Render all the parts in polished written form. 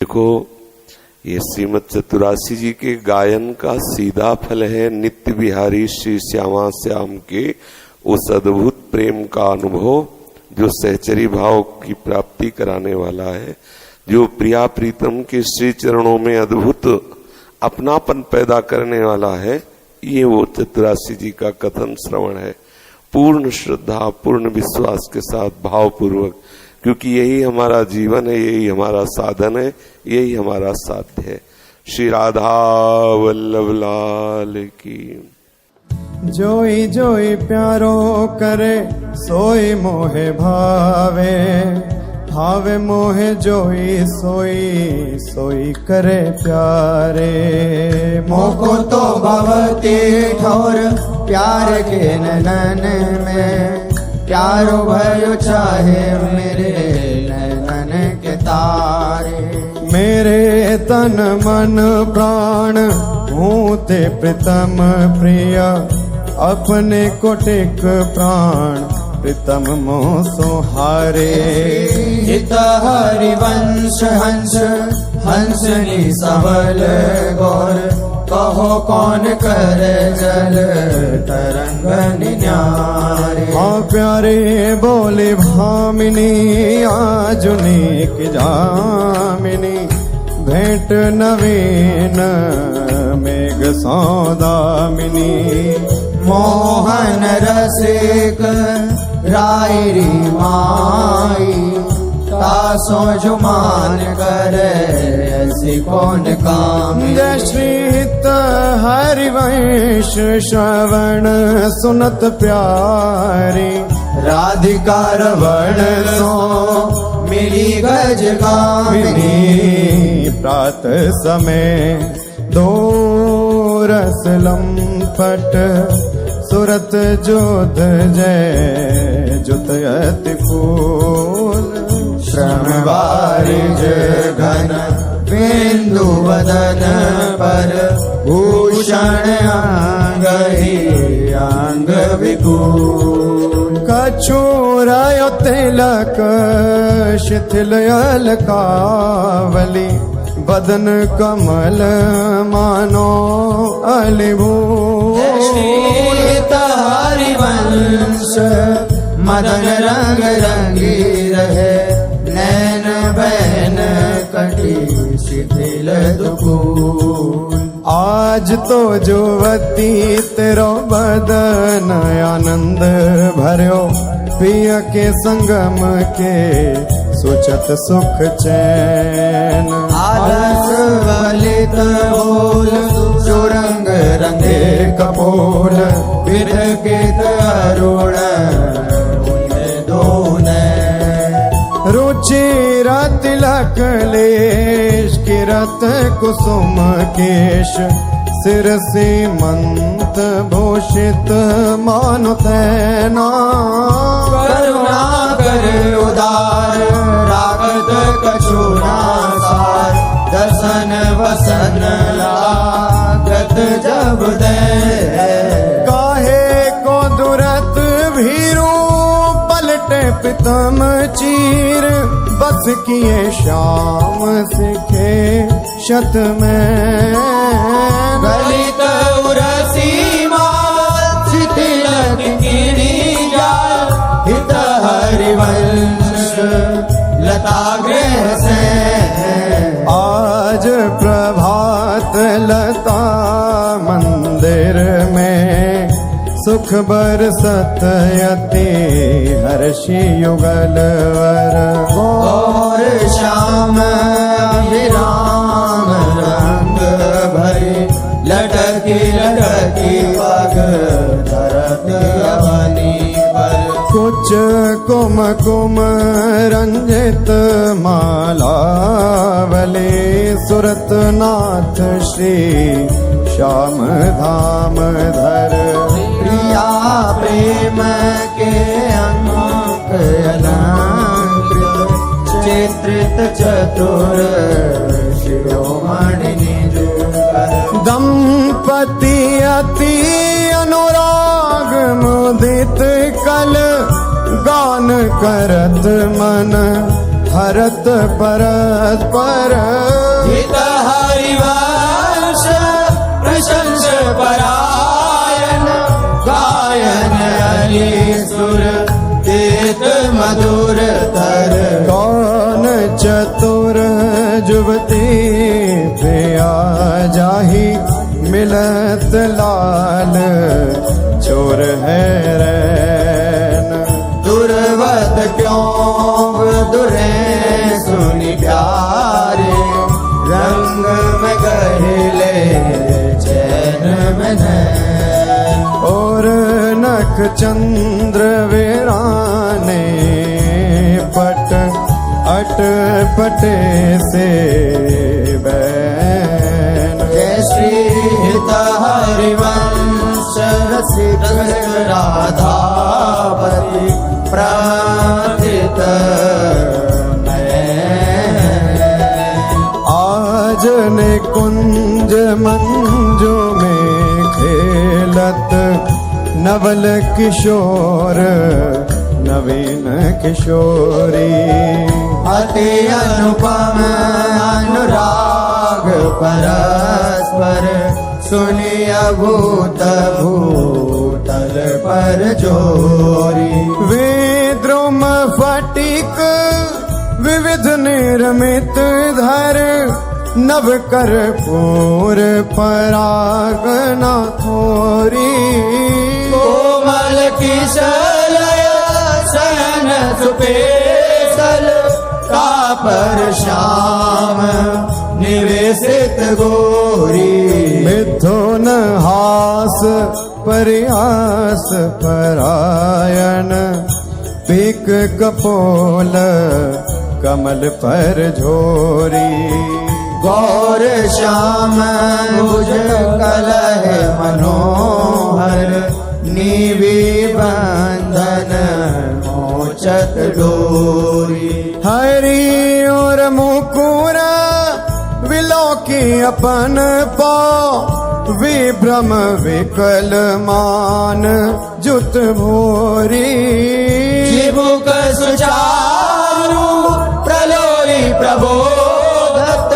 देखो, ये श्रीमद चतुरासी जी के गायन का सीधा फल है नित्य बिहारी श्री श्यामा श्याम के उस अद्भुत प्रेम का अनुभव जो सहचरी भाव की प्राप्ति कराने वाला है, जो प्रिया प्रीतम के श्री चरणों में अद्भुत अपनापन पैदा करने वाला है। ये वो चतुरासी जी का कथन श्रवण है, पूर्ण श्रद्धा पूर्ण विश्वास के साथ भावपूर्वक, क्योंकि यही हमारा जीवन है, यही हमारा साधन है, यही हमारा साध्य है। श्री राधा वल्लभ लाल की। जोई जोई प्यारो करे सोई मोहे भावे, भावे मोहे जोई सोई सोई करे प्यारे। मोको तो भवती ठोर प्यार के नैनन में, प्यारो भयो चाहे मेरे नैनन के तारे। मेरे तन मन प्राण हूँ ते प्रीतम प्रिया, अपने को टेक प्राण प्रीतम मोह सुहारे। हित हरिवंश हंस हंसनी सबल गौर, कहो कौन करे जल तरंग निन्यारे। हाँ प्यारे बोले भामिनी आजुनी की जामिनी, भेंट नवीन मेघ सौदामिनी। मोहन रसिक रायरी माई, तासो जुमान करे ऐसी कौन काम। जय श्रीत हरिवंश श्रवण सुनत प्यारी, राधिका रवण सो मिली गज गामिनी। प्रात समय दो रस लंपट, सुरत जोध जय जुतयति फूल। श्रम वारिज घन बिंदु वदन पर, भूषण अंग ही अंग विपुल। कछुरायो तिलक शिथिल अलकावली, बदन कमल मानो अलिभूल। हरिवंश मदन रंग रंगी रहे, नैन बहन कटी शिथिल दुकूल। आज तो जुवती तेरो बदन आनंद भर्यो, पिया के संगम के सुचत सुख चैन। आलस वलित बोल सुरंग रंगे कपोल, विरकित अरुण दोने। रुचिर तिलक लेश किरत कुसुम केश, सिर सीमंत भूषित मानु तैना। करुणा कर उदार रागत कछुना सार, दसन वसन लागत जब दे। काहे को दुरत भीरू पलटे प्रीतम चीर, बस किए श्याम सिखे शत में। गलित उरसी माल शिथिल किणी जाल, हित हरिवंश लता गृह से। आज प्रभात लता मंदिर में, सुख बरसत यति हर्षि युगल वर। और श्याम विराम रंग भरी, लटकी लटकी पग धरत अवनी पर। कुछ कुम कुम रंजित मालावली, सुरत नाथ श्री श्याम धाम धर। प्रिया प्रेम के अंक अलंकृत, चित्रित चतुर शिरोमणि निज कर। दंपति अति अनुराग मुदित कल, गान करत मन हरत परस्पर। जुबती पिया जाही मिलत लाल चोर है रैन। दुर्वत क्यों दुरे सुनि प्यारे रंग में गहले चैन में नैन। और नख चंद्र वीराने पट अट पटे से बैन। जय श्री हरिवंश रसिक राधापति प्रार्थित आज निकुंज मंजू में खेलत नवल किशोर नवीन किशोरी। अति अनुपम अनुराग परस्पर सुनिय भूत भूतल पर जोरी। विद्रुम फटिक विविध निर्मित धर नव कर्पूर पराग न थोरी। कोमल किशलय सन सुपेसल कापर श्याम निवेशित गोरी। मिथुन हास परिहास परायण पीक कपोल कमल पर झोरी। गौर श्याम भुज कलह मनोहर नीवी बंधन मोचत डोरी। हरि और मुकुर विलोकी अपन पाँव विभ्रम विकल मान जुत भोरी। जीवुक सुचारु प्रलोरी प्रबोधत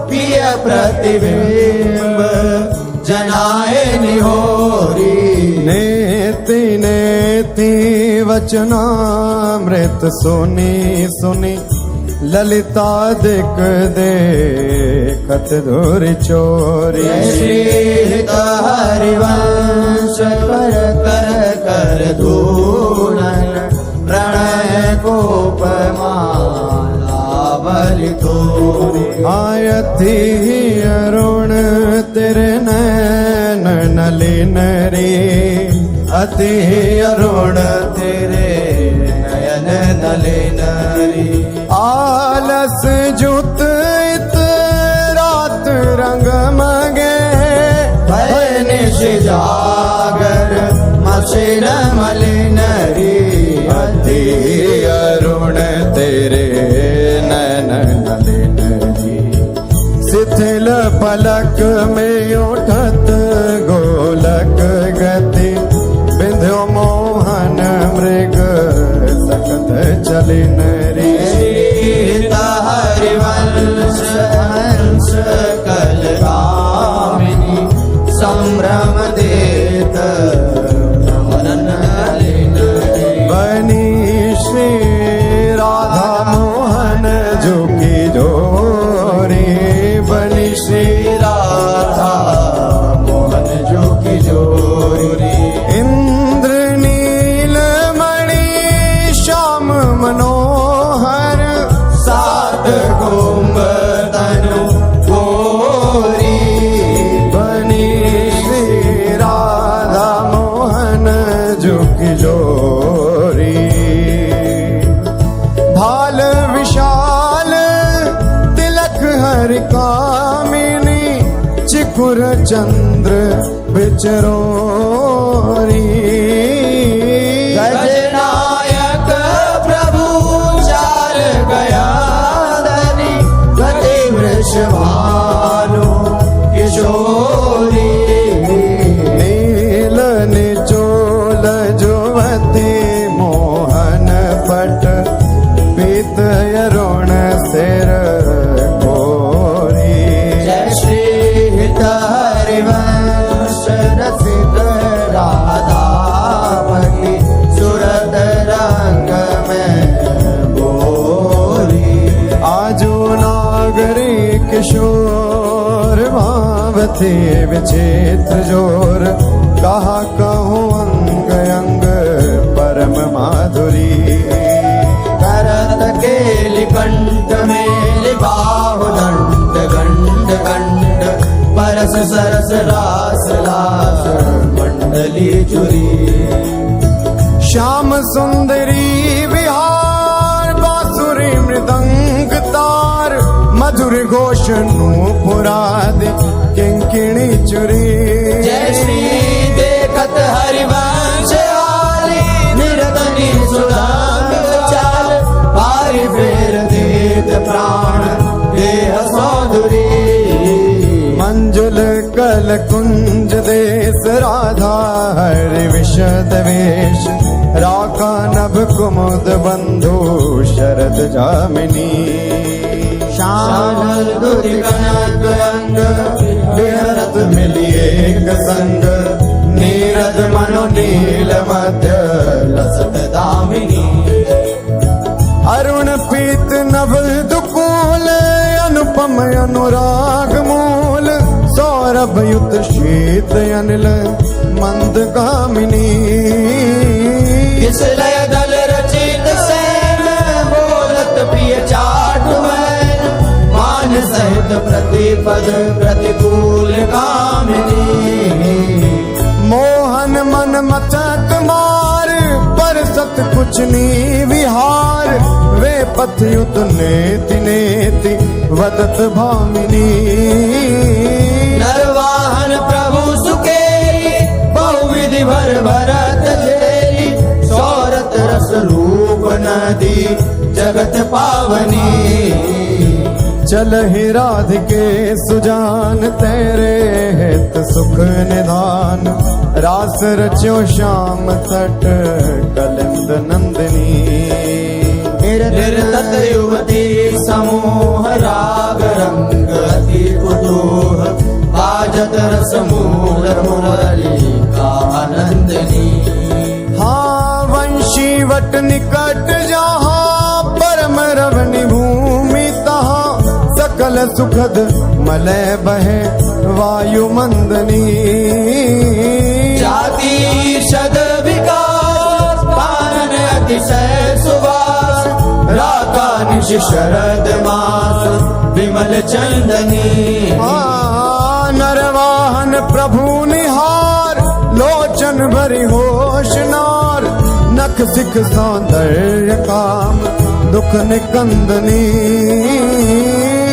प्रिय प्रतिबिंब जनाए निहोरी। नेति नेति वचनामृत सुनी सुनी ललिता दिक देखत धुर चोरी। श्री हरिवंश कर कर कर धूलन प्रणय कोप माला बलि तोरी। आयति अरुण तेरे नैन नलिन रे। अति अरुण तेरे नयन नलिन रे। आलस जुत इत रात रंग मगे भय निश जागर मसिन मलिन रे। अति अरुण तेरे नैन नलिन रे। शिथिल पलक में उठत गोलक गति बिंध्यो मोहन मृग सकत चलिन रे। हरिवंश हंस कलगामिनी संभ्रम देत नमन नलिन रे। बनी श्री राधा मोहन जो की जोरी। बनी श्री राधा मोहन जो की जोरी। इंद्र नील मणि श्याम मनोहर सात कुंभ तनु गोरी। बनी श्री राधा मोहन जो की जोरी। भाल विशाल तिलक हरि कामिनी चिकुर चंद्र बिचरोरी। गजनायक प्रभु चार गया धनी गति वृषभानु किशोरी। नील निचोल जुवती मोहन पट पीत अरुण सिर कोरी। जय श्री हरिवंश रसिक राधा सुंदरी किशोर भावती विचित्र जोर कहा कहूँ अंग अंग परम माधुरी करत केलि कंठ मेलि बाहु दंड गंड गंड परस सरस रास लास मंडली चुरी श्याम सुंदरी विहार बांसुरी मृदंग तार मधुर घोष नूपुरादि किंकिणी चुरी जय श्री देखत हरिवंश आली निरतनी सुदाम चाल पारि फेर देत प्राण देह सौंदरी मंजुल कल कुंज देश राधा हरि विशद वेश राका नभ कुमुद बंधु शरद जामिनी शानल दुति कनक अंग विहरत मिली एक संग नीरद मनो नील मध्य लसत दामिनी अरुण पीत नभ दुकूल अनुपम अनुराग मूल सौरभ युत शीत अनिल मंद कामिनी किस लय दल रचित सैन बोलत प्रिय चाट वैन मान सहित प्रतिपद प्रतिकूल कामिनी मोहन मन मचक मार पर सत कुछ नी विहार वे पथ युत नेति नेति वदत भामिनी नरवाहन प्रभु सुकेली बहुविधि भर भरत झेली सौरत रस रूप नदी जगत पावनी चल ही राधिके सुजान तेरे हित सुख निधान रास रच्यो श्याम तट कलिंद नंदिनी निर्तत युवती समूह राग रंग अति कुतूह बाजत रस मूल मुरली का आनंदनी हाँ वंशी वट निकट जहाँ परम रवनि भूमि तहाँ सकल सुखद मलय बहे वायु मंदनी जाति शद विकास पान अतिशय सुवास राका निश शरद मास विमल चंदनी नरवाहन प्रभु निहार लोचन भरी होशनार नख सिख सौंदर्य काम दुख निकंदनी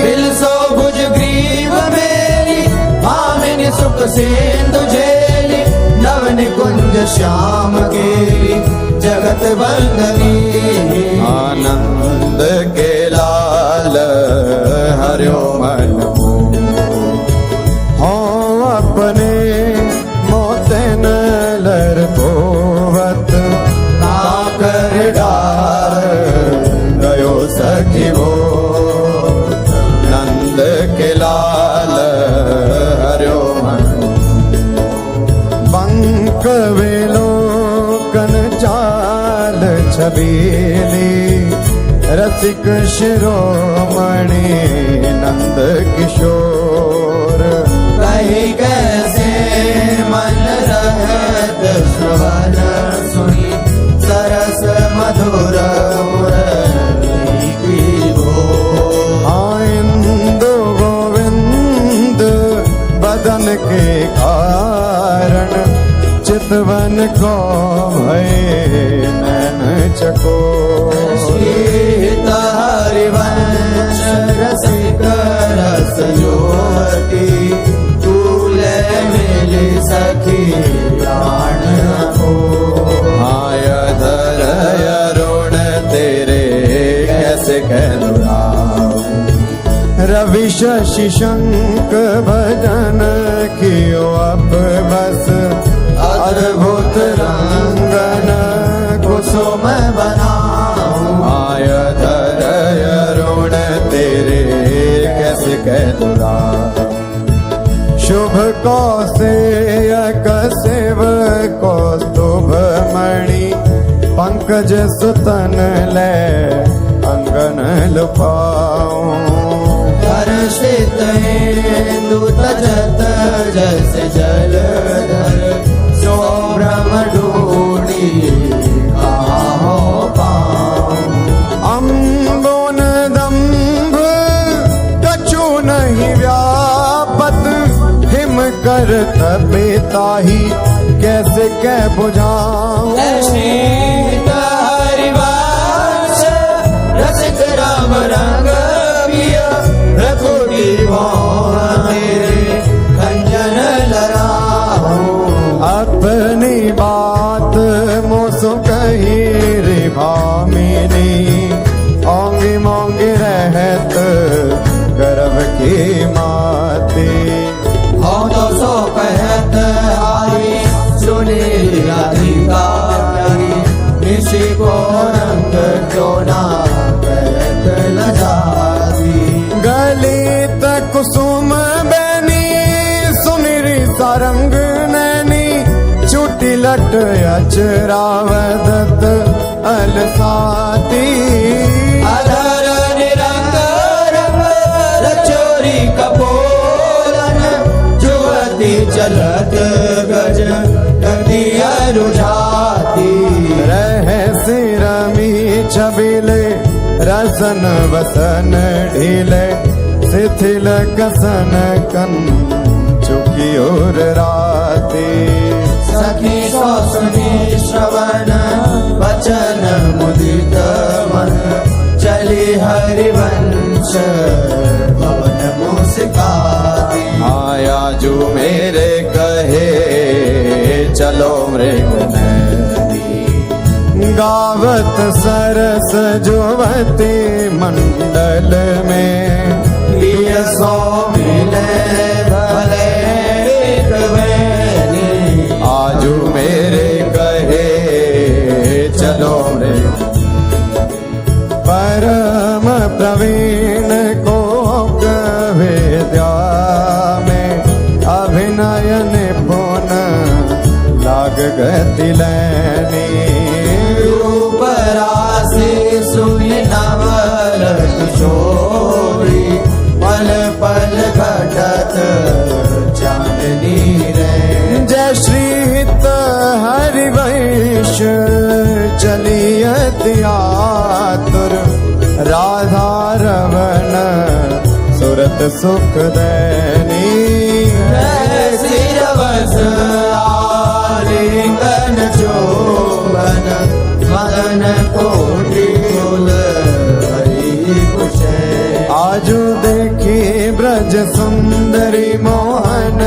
बिलसो भुज ग्रीव मेरी भामिनी सुख सिंधु झेली नव निकुंज श्याम केली जगत बंदनी आनंद के लाल हरियो मन हो अपने मोतन लर पोवत काकर डार गयो सखी वो नंद के लाल हरियो मन बंक वेलो कन चाल छबीली रसिक शिरोमणि नंद किशोर कही कैसे मन रहत श्रवण सुनी सरस मधुर मुरली की भोर आइंदो गोविंद बदन के कारण चितवन को भय नैन चकोर सीता हरिवंश रसिक रस ज्योति तूले मिली सखी प्राण को आय धर अरुण तेरे कैसे कहलुराम रवि शशि शंक भजन कियो अप बस अद्भुत रंगन कुसुम बनाऊं आय धर अरुण तेरे कैसे कहलुराम शुभ कौसेयक सेव कौस्तुभ मणि पंकज सुतन ले अंगन लुपाऊं हर रजत जैसे जलधर सो भ्रम ढूंढी कहाँ हो पाऊं। अम्बोन दम्भ कछु नहीं व्यापत, हिम कर तपिताही कैसे कह बुझाऊं। शीत हरिवंश रसिक राम रंग पिया रघुपति मोहन तेरे खंजन लड़ाऊं। अपनी बात मोसो कही रे भामिनी, ओंगी मोंगी रहत गर्भ की माती। हो तो सो कहत हारी सुने राधिका प्यारी, किसी को रंग चोना कहत लजाती। गलित कुसुम बैनी सुनिरी सारंग नैनी, चुटी लट अचरावदत अलसाती। अधर निरंग रंग रचोरी कपोलन, जुवती चलत गज नदी रुझाती। रहस्य रमी छबिले रसन वसन ढीले, शिथिल कसन कन चुकी और राती। सखी सो सुनी श्रवण वचन मुदित मन, चली हरिवंश भवन मुस्काती। आया जो मेरे कहे चलो मृग नदी, गावत सरस जुवती मंडल में। प्रिय सो मिले भले एक बैनी, आजू मेरे कहे चलो मृग। परम प्रवीण को विद्या में, अभिनय निपुण लाग गति लैनी। रूप राशि सुई नवल किशोरी, पल पल घटत चांदनी रे। जय श्रीत हरिवंश चलियत आतुर, राधा रमन सुरत सुख दैनी। सिरवस आलिंगन चोबन, मदन कोटि कुल हरि कुशे। आजू देखी ब्रज सुंदरी मोहन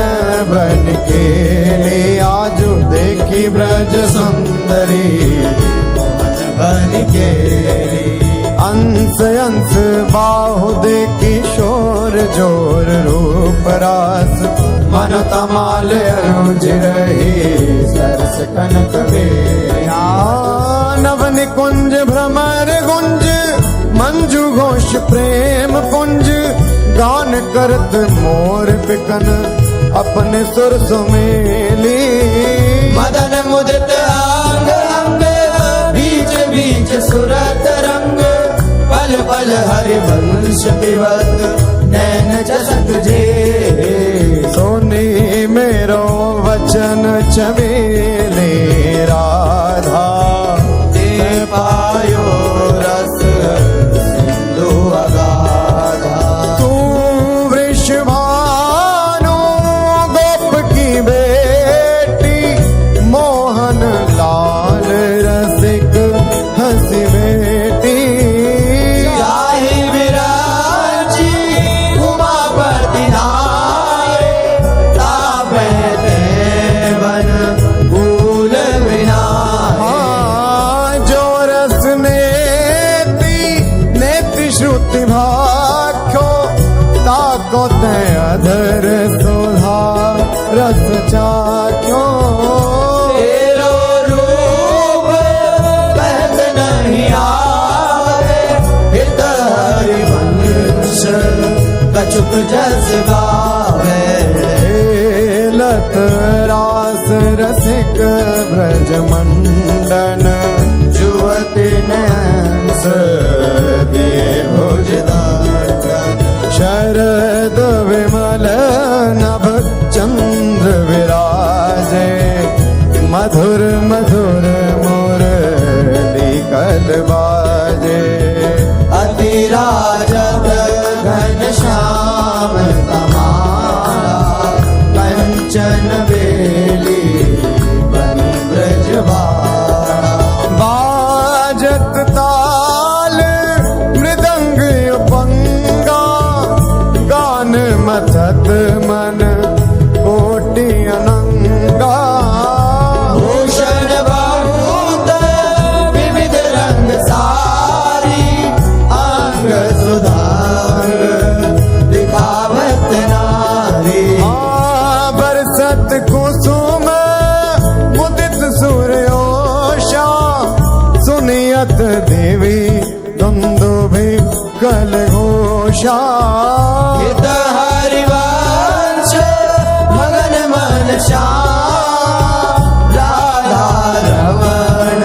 बन के, आजू देखी ब्रज सुंदरी मोहन बन के। अंश अंश बाहु देखी शोर जोर रूप रास, मन तमाल अरुज रही सरस कनक बेया। नवन कुंज भ्रमर गुंज मंजू घोष प्रेम कुंज, गान करत मोर बिकन अपने सुर सुमेली। मदन मुदित अंग अंग बीच बीच सुरत रंग, पल पल हरिवंश विवत नैन जसत जे। सोनी मेरो वचन छबीले राधा, ते पायो रस सिंधु अगाधा। तू वृषभानु गोप की बेटी, मोहन लाल रसिक हंसी बेटी। जाहि विराजी उमापति नारे, तापे देवन भूल विनाए। जो रस नेति श्रुति भाख्यो, ताको ते अधर सुधा रस चाख्यो। तेरो रूप कहत नहीं आवे, हित हरिवंश कछुक जस गावे। लत रास रसिक ब्रज मंडन, जुवति नैंस दिए भुजदार। शरद विमल नभ मथत मन कोटि अनंगा। भूषण बहुत विविध रंग सारी, अंग सुधार दिखावत नारी। बरसत कुसुम मुदित सूर्योषा, सुनियत देवी दुंदुभि कल घोषा। हित हरिवंश मगन मन श्याम, राधा रमण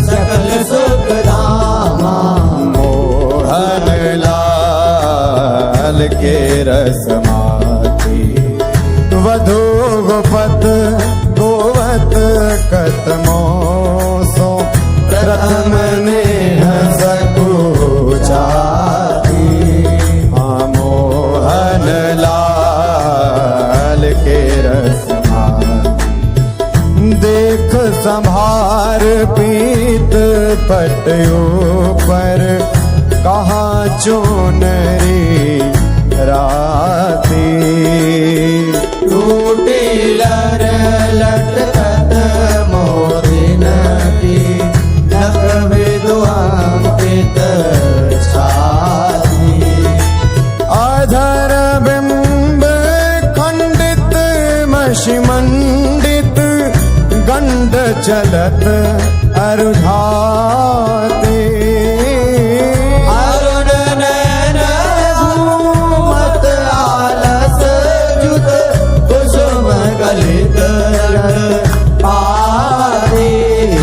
सकल सुख धामा। मोहन लाल के रसमाती, वधु गोपत गोवत कतमोसो। प्रथम नेह सकुचाती, मोहन लाल के रसमाती। देख संभार पीत पटयो पर, कहाँ चोनरी राती। टूटी लर लटकत मोदिन की, नख विद्वांकित छाती। अधर बिंब खंडित मषिमंडित, गंड चलत अरुझाते। अरुण नयन घूमत आलस जुत, कुसुम गलित पारी।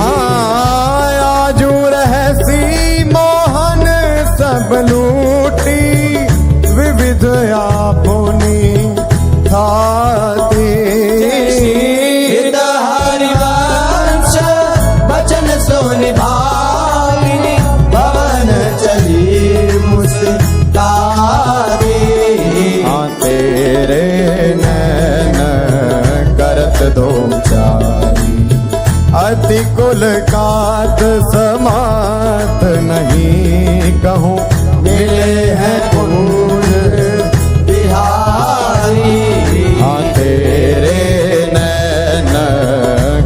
आजू रहसी मोहन सब लूटी, विविध आपुनी थाती। हित हरिवंश बचन सोनि भाविनी, भवन चली मुस्तारी। तेरे नैन करत दो चारी, अति कुल कात समात नहीं कहूँ। मिले हैं कुंज बिहारी। तेरे नैन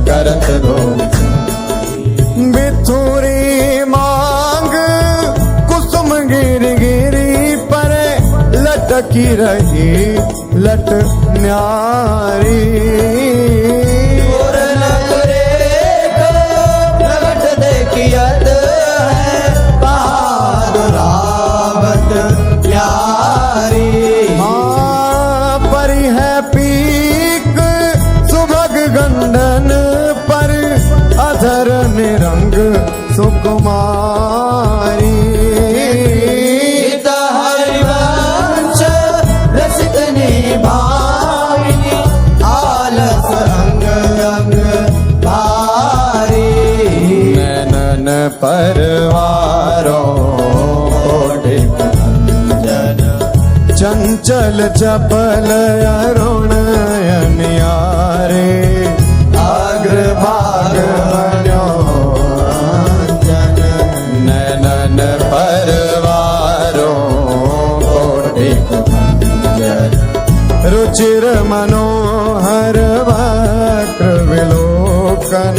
करत दो बिथुरी मांग, कुसुम गिर गिरी पर, लटकी रही लट न्यारी। प्रगट देखियत है बहादुरावत प्यारी। परी है पीक सुभग गंडन पर, अधर निरंग सुकुमारी। हित हरिवंश रसिक निभाविनी, आलस अंग अंग भारी। नैनन परवारों जन चंचल चपल अरुण अनियारे। अग्रभाग बन्यो जन नैनन परवारों कोटिक भंजन। रुचिर मनोहर वक्र विलोकन,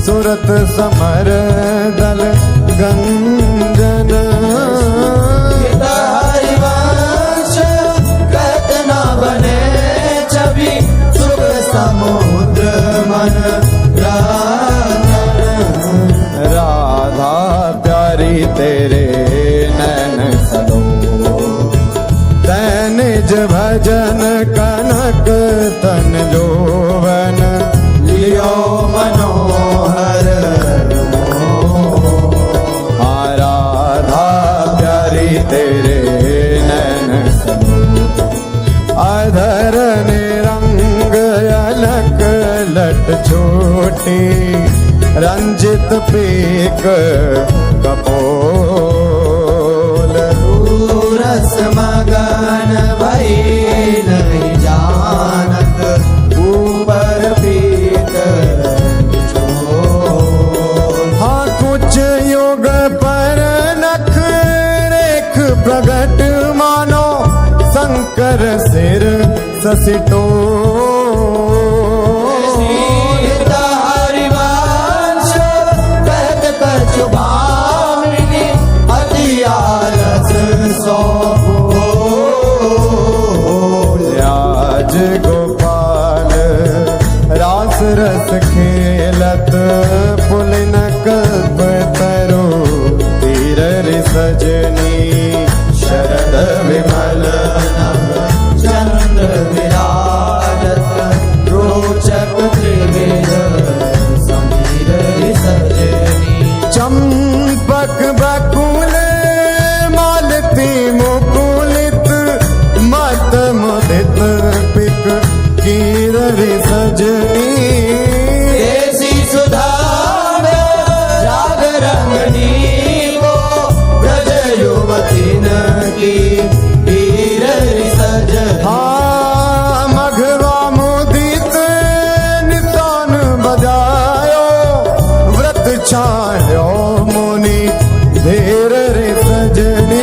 सुरत समर दल गंजन। हित हरिवंश कहत न बने छवि, सुख समुद्र मन रंजन। राधा प्यारी तेरे नैन सलो, तैन निज भजन कनक तन जोवन। लियो मनोहर आराधा प्यारी तेरे नैन अधर निरंग अलक लट छोटी रंजित पीक कपोल। रस मगन भई नहीं जानत ऊपर पीत हाँ कुछ युग पर नख रेख प्रगट मानो शंकर सिर ससिटो हरिवंश कहत कछु भामिनी अति आलस सौंपो आज गोपाल रास रस खेलत पुलिन कल्प तरु तीर सजनी शरद विमल नभ चंद्र विराजत रोचक त्रिविध समीर सजनी चंपक बकुल मालती मुकुलित मत मुदित पिक कीर सजनी देसी सुधा राग रंगनी को ब्रज युवतीन की वीर सजनी हाँ मघवा मुदित नितान बजायो व्रत छायो मुनि धेर रे सजनी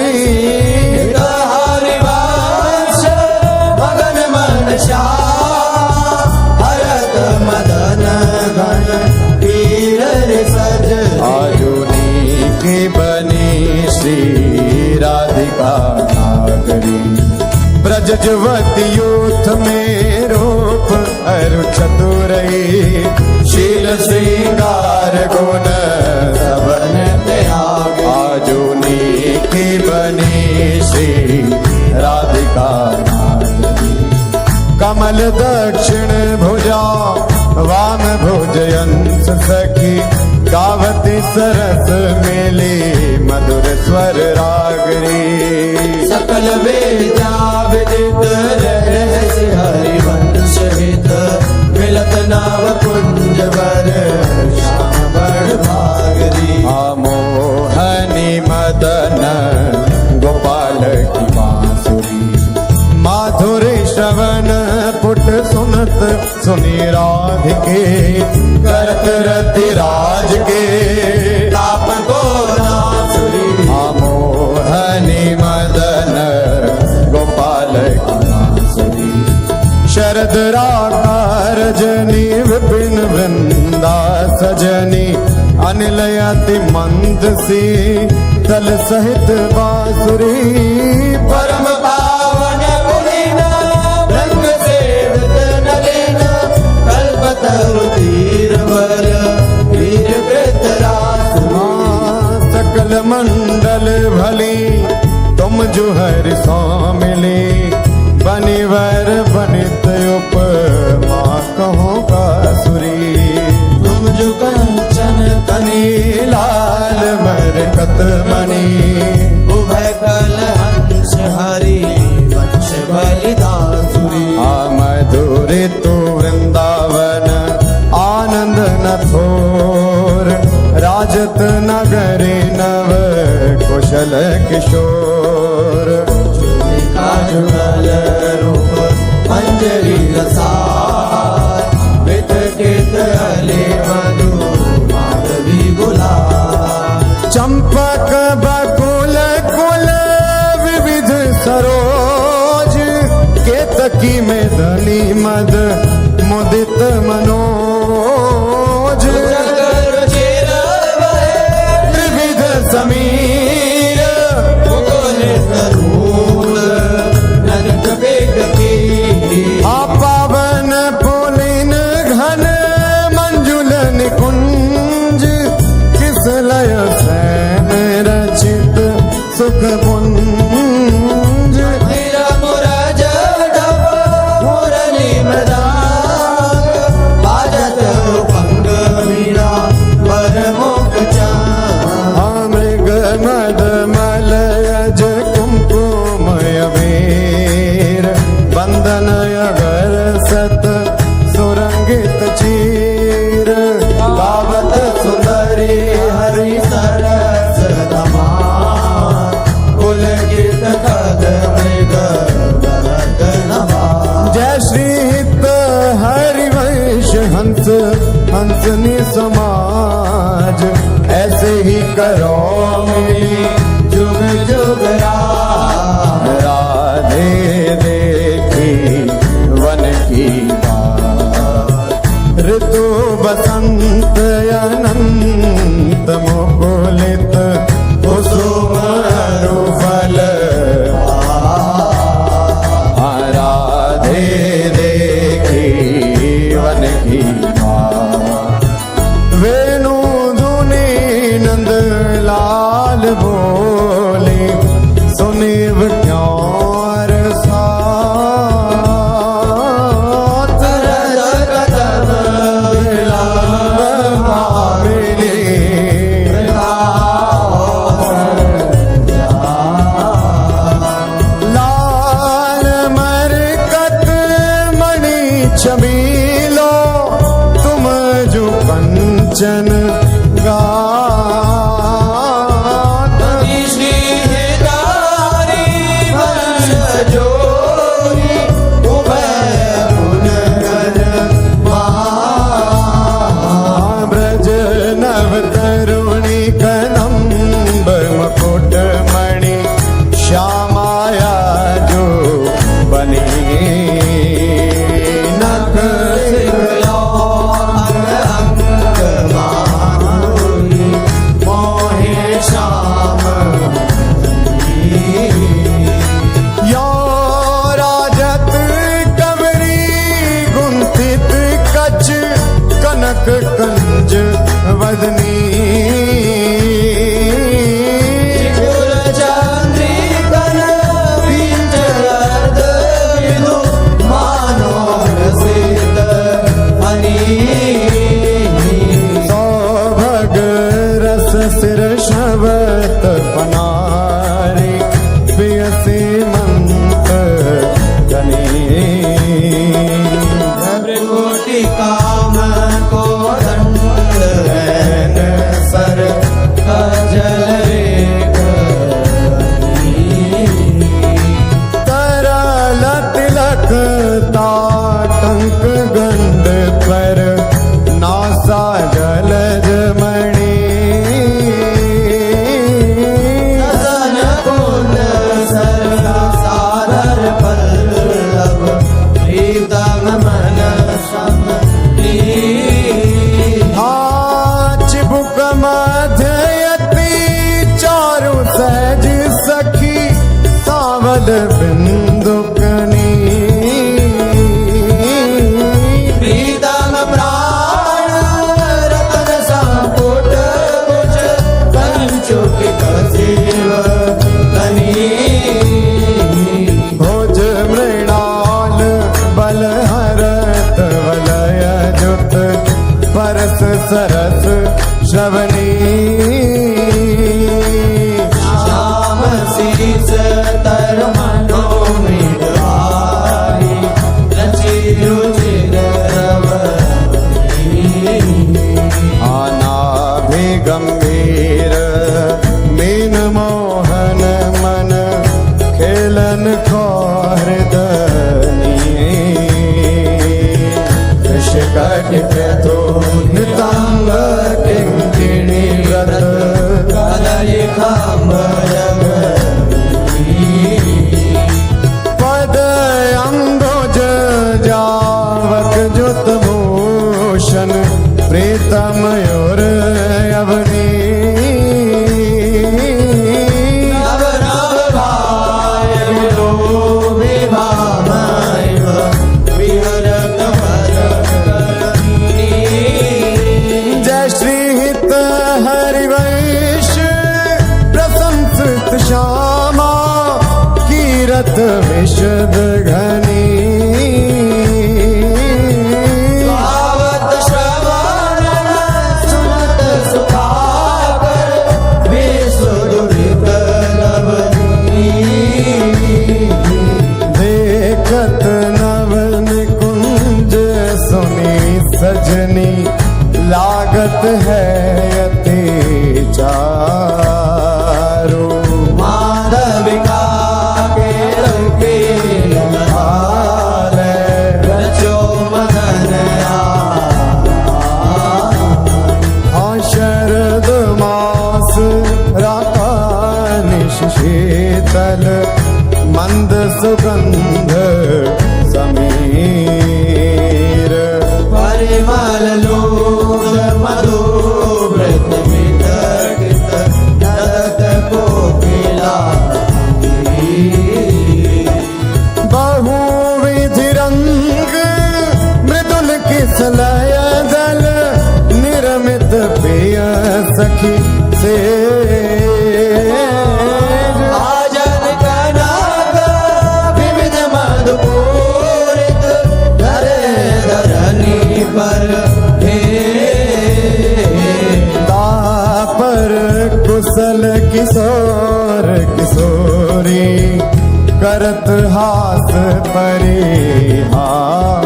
हरिवंश मगन मन हरत मदन गण वीर सजनी आजुनी की बनी श्री राधिका नागरी ब्रज जुवती यूथ में रूप अरु चतुरई शील श्रृंगार गुण सबन त्याग आजुनी की बनी श्री राधिका नागरी कमल दक्षिण भुजा वाम भुजयंस सखी गावती सरस मेली मधुर स्वर रागरी सकल वेदा विदित रहस्य हरिवंश हित मिलत नाव कुंज वर श्याम बड़ भागरी मोहनी मदन गोपाल की बांसुरी माधुरी श्रवण पुट सुनत सुनी राधिके करत रति राज के ताप को नासुरी मोहनी मदन गोपाल की बांसुरी शरद रागा रजनी विपिन वृंदा सजनी अनिल अति मंद सी तल सहित बांसुरी परम पावन पुनीना रंग सेवित नलिन कल्पतरु तीर वर वीर कृतरासुरी सकल मंडल भली तुम जो हर मिली बनिवर बनित उपमा कहो बांसुरी तुम जो कंचन तनी लाल मरकत मणि उभय कल हंस हरि वंश बलिदासुरी मधुर तो वृंदावन आनंद न थोर राजत नगरी नव कुशल किशोर काजुगल रूप मंजरी रसार वित कित अले मधु माधवी गुलाल चंपक बकुल कुल विविध सरोज केतकी में धनी मद मुदित मनोज त्रिविध समीर पावन पुलिन घन मंजुल निकुंज किस लय सैन रचित सुख पुंज मुरली मृदांग बाजत भंग मीरा पर मुख मृग मद मलयज कुमकुमय वीर बंदन अगर सत सुरंगित चीर गावत सुंदरी हरि सरस धमार पुलकित कद मृग भरत नवार जय श्री हित हरिवंश हंस हंसनी समाज ऐसे ही करो जुग जुग राधे राधे देख छबीलो तुम जो कंचन गात श्री हितारी वंश जोरी उभय गुण गण ब्रज नव तरुणी कदम्ब मुकुट मणि श्यामाया जो बनी नख यो राजत कवरी गुंथित कच कनक कंज वदनी सौभग रस सिर शबत पनारी पियसी मंत गनी कोटि काम को दंड सर कजल तरल तिलक ताटंक गंध पर नासा जलज मणि सन कुंद सर सादर पल्लव प्रीतम मन चिबुक मध्ययति चारु सहज सखी सावध बिंदुकनी प्रीतम प्राण रतन संपुट कुछ कंचुक कसेव कनी भोज मृणाल बल हरत वलय जुत परस सरस श्रवणी श्याम शीस तर मनो मृदवारी रचि रुचिर आनाभि गंभीर मीन मोहन मन खेलन कौहृदनी विषकट तो नितंग किंकिणी व्रत कदली खम्बयग पद अम्बुज जावक जुत भूषण प्रीतम और अवनी नव नव भाय विलोभि भामैव विहरत वरकरणी जय श्री हित हरिवंश प्रशंसित श्यामा कीरत विशद घनी भावत श्रवण सुमत सुखाकर विसुदुरित नवनी देखत नवन कुंज सुनी सजनी लागत है अति चारू माधविका के लहार रचो मदन हाँ शरद मास राका शीतल मंद सुगंध समीर परिमल लोग मधु व्रत वितर्कित नरत कोकिला बहुविधि रंग मृदुल किसलय दल निर्मित प्रिय सखी से आजन कनक विविध मधुपूरित धरे धरनी पर हे तापर कुशल किशोर किशोरी करत हास परिहार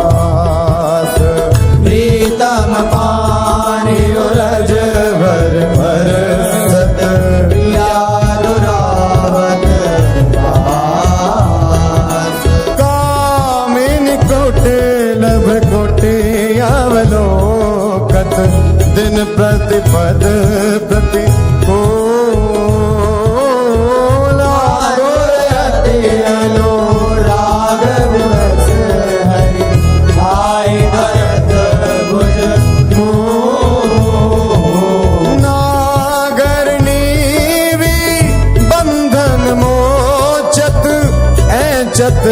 मोचत दिन प्रतिपद प्रतिकूला अति अनुराग गुरस हरि भाई भरत भुज नागर नीवी बंधन मोचत ऐचत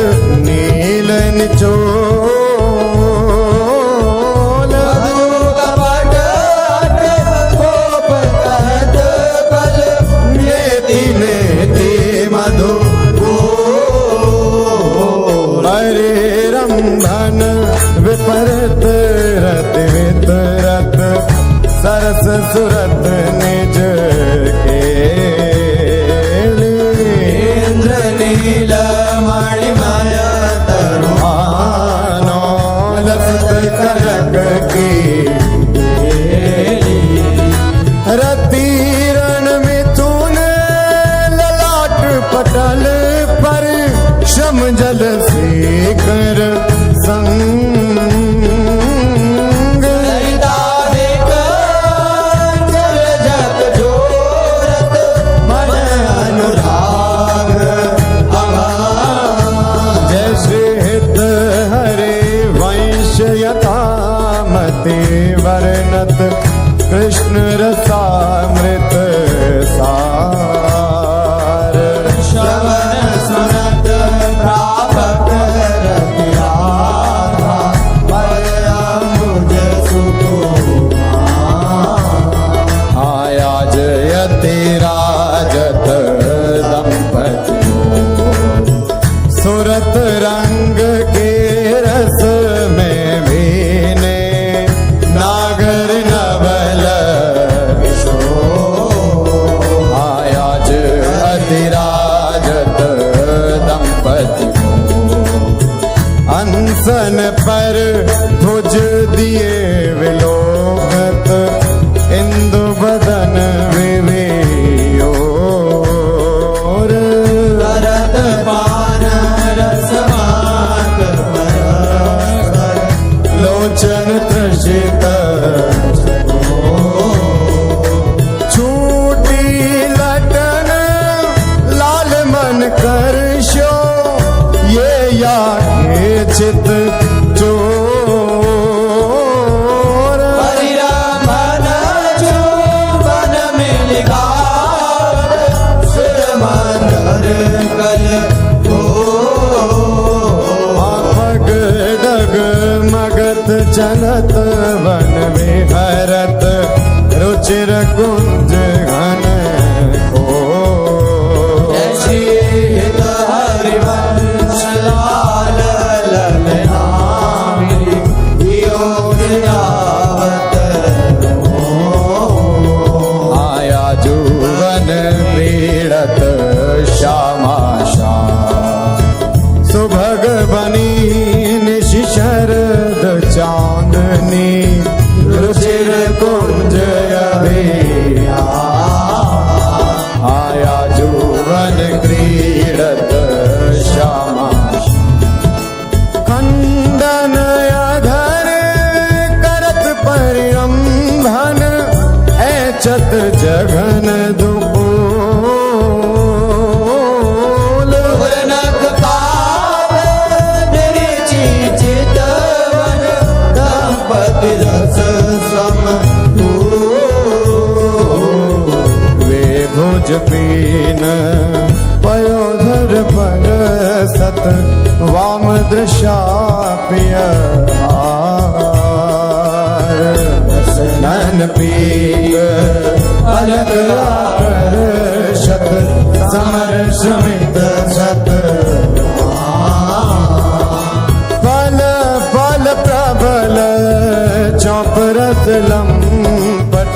नील निचोल कपट कोप कहत कल नेति नेति मधु हरे रंधन विपरीत रत वितरत सरस सुरत निज के इंद्र नील मणिमय मानो लसत कनक की रतीरण मिथुन ललाट पटल पर श्रम जल सेकर संग जल जग जोरत मन अनुराग जैसे हित हरे वंश यथामति वर्णत कृष्ण रसामृत सार श्रवण सुनत प्रापक रति राधा पर अम्बुज सुकुमार आया जयति राजत दंपति सुरत रंग के रस में भीने नागर नवल आया जयति राजत दंपति अनसन पर भुज दिए विलोकत इंदु बदन विवेयोर करत पान रसमात परस्पर लोचन त्रसित छूटी लटन लाल मन करशो ये या के चित चोर परिरमण चुंबन मिलिगार सुर मंदर कल पग डग मगत चलत वन विहरत रुचिर कुंज घन को शीत हरिवंश लाल ललनामिनी योग रावत आया जुवन पीड़त श्यामा श्याम सुभग बनी निशि शरद चांदनी रुचिर कुंज अभिया आया जुवन क्रीडत श्यामा खंडन अधर करत परिरंभन ऐचत जघन दुकूल नख पाव निरिचि चितवन दंपति रस सम वे भुज पीन पयोधर पर सत वाम दृशाप्य नन पीक अलग आकर शत समर समित सत पल पल प्रबल चौपरत लंपट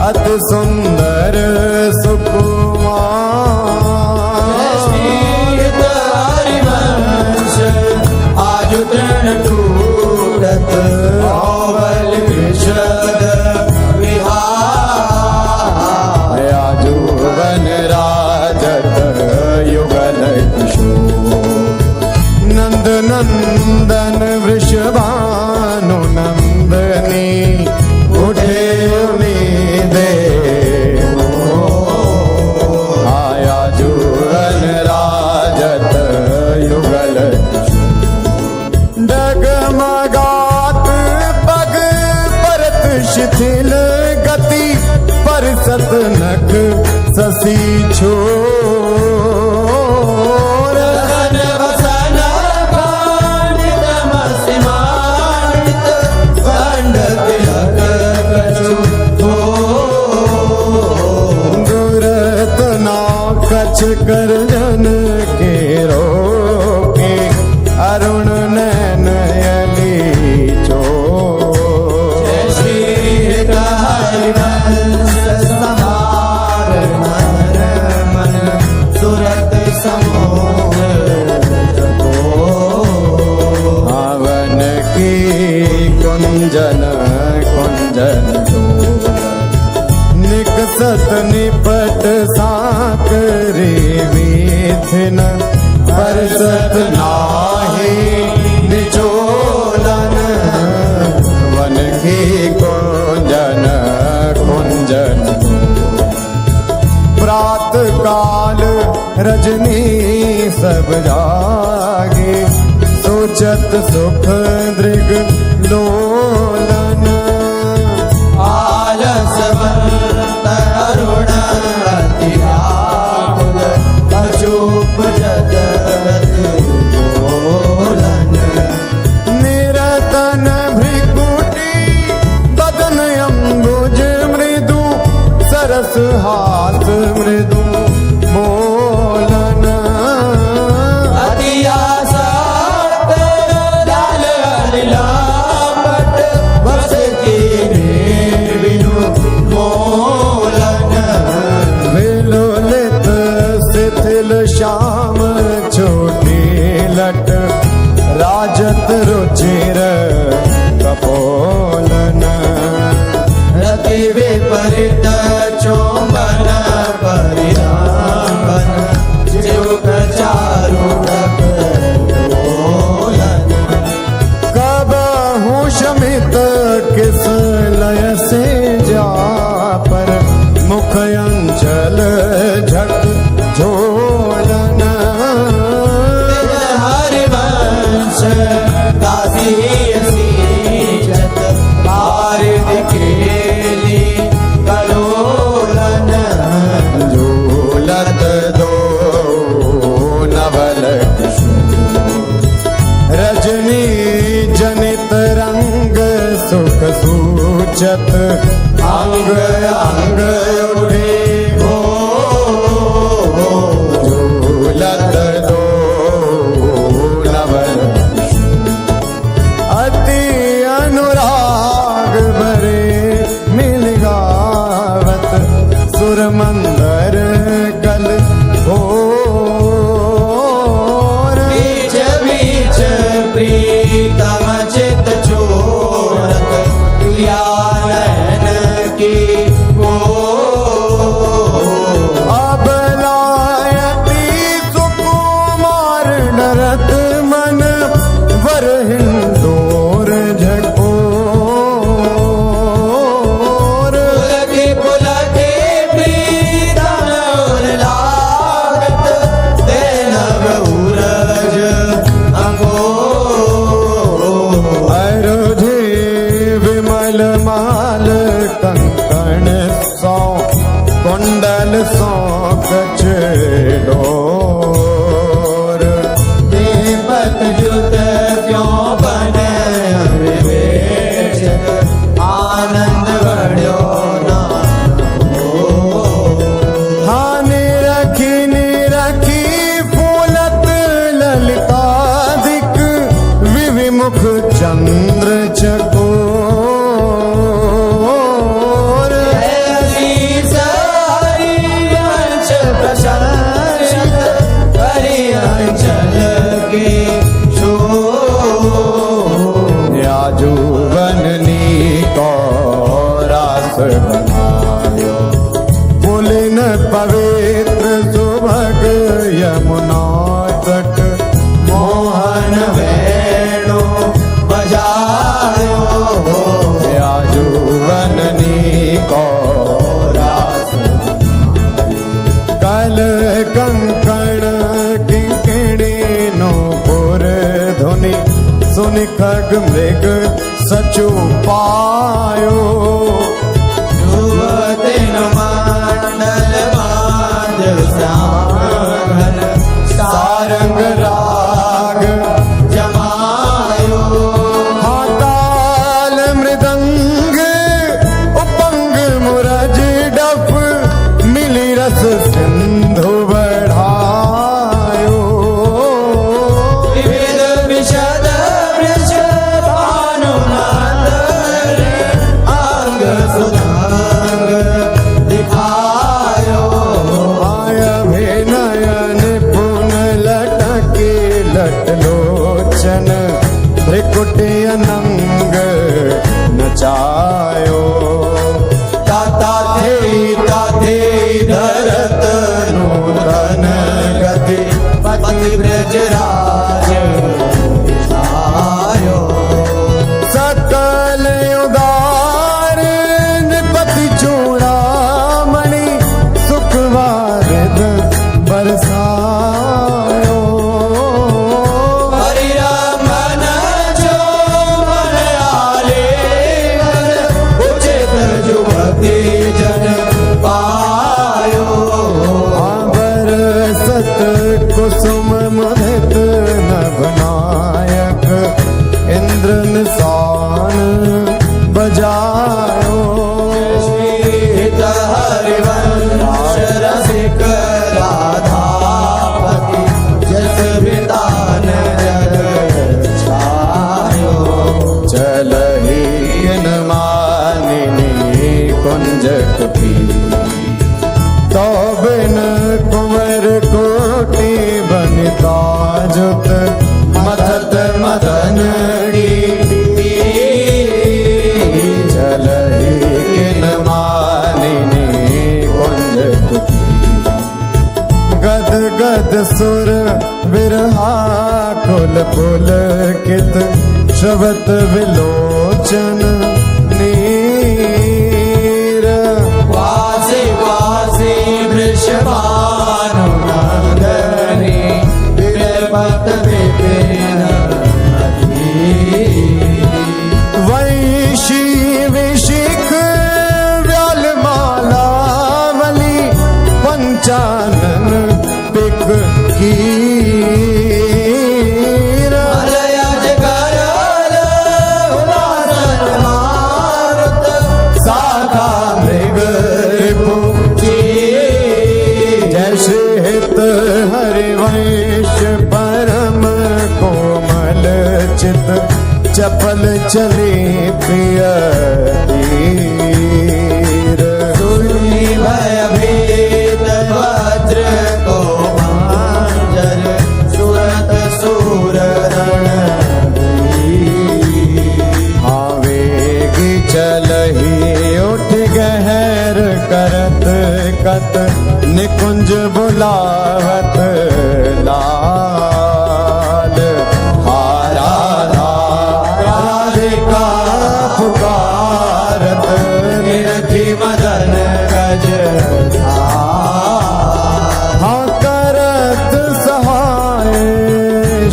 अति सुंदर सुकुमार शीत हरिवंश आज तृण टूटत औवल विशद विहार आजुवन राजत युगल किशोर नंद नंदन वृषभानु नंदनी उठे मगात पग परत शिथिल गति परसत नख ससी छोर गगन वसन पांडित मसिमानित खंड तिलक कछु दुरत ना कछ कर जन के रोके अरुण नैन अली चो श्री हरिवंश सहार नर मन सुरत समूह हवन की कुंजन कुंजन निकसत निपट साकरे विथिन परसत नाहि निचोलन वन की कुंजन कुंजन प्रात काल रजनी सब जागे सोचत सुख दृग लोलन आलसवंत अरुण अति व्याकुल अचूप जगत बोलन निरतन भृकुटी बदन अम्बुज मृदु सरस हाथ मृदु बोलन अति आसक्त लाल अनिलापट बस की बिनु मोलन विलोलित शिथिल श्याम छोटी लट राजत रुचिर कपोलन रति विपरीत चोंबन परिधान जुग चारु डोलन कबहु शमित किस लय से जा पर मुख अंचल झक झोलन हरिवंश दासी सीजत पारिद केली कलोलन झूलत दो नवल रजनी जनित रंग सुख सूचत अंग अंग उड़े हो झूलत दो नवल अति अनुराग भरे मिल गावत सुर मंदर कल भोर बीच बीच प्रीतम चित छोड़त नयन की अब लायती सुकुमार डरत मन वर हिंदोर झकोर पुलके प्रीतम लागत देनव उरज अंगो अरुधि विमल माल कंकण सौ कुंडल सौ कछ डोर दीपक जुत क्यों बने विवेच आनंद बढ़्यो ना हानि रखी फूलत ललिताधिक विविमुख चंद्र चकोर ऐसी सारी अंश प्रशंसित हरि अंचल के शोर याजुवननी को रास बनायो पुलिन पवित्र सुभग यमुना तट मोहन वेणु बजा खग मृग सचु पायो युवतिन मंडल बांध श्याम सारंग राग जमायो हाताल मृदंग उपंग मुरज डफ मिली रस सिंधु बढ़ायो विविध विशद वृष भानुनाथ अंग सुधांग दिखायो आय अभिनयन पुन लटके लटलोचन त्रिकुटी अनंग नचायो ताता थे धरत नूतन गति पति ब्रजराज आयो सकल उदार निपति चूड़ामणि सुखवारिद बरसायो हरि रमन जो मन आले उचित जुवती जन पायो बरसत कुसुम मुदित नभनायक इंद्र निशान बजायो श्रीत हरिवंश रसिक राधापति जस वितान जग छायो चलहि मानिनी कुंज कुटी तो बिन कुंवर कोटि बनिता जुत मथत मदन चलहि मानिनी कुंज कुटी गद गद सुर बिरहा कुल पुल कित श्रवत विलोचन नीर वासी वासी वृषभानु नंदनी विरपत विपिन वैशी विशिख व्याल मालावली पंचानन पिक कीर मलयज करल उलासन मारुत साखा मृग रिपु जैसे हित हरिवंश परम कोमल चित चपल चले प्रिय तीर सुनी भयभीत वज्र को मांजर सुरत सूर रण आवेगी चलही उठ गहर करत कत निकुंज बुलावत लाल हारा राधिका पुकारत निरखी मदन गज हाँ करत सहाय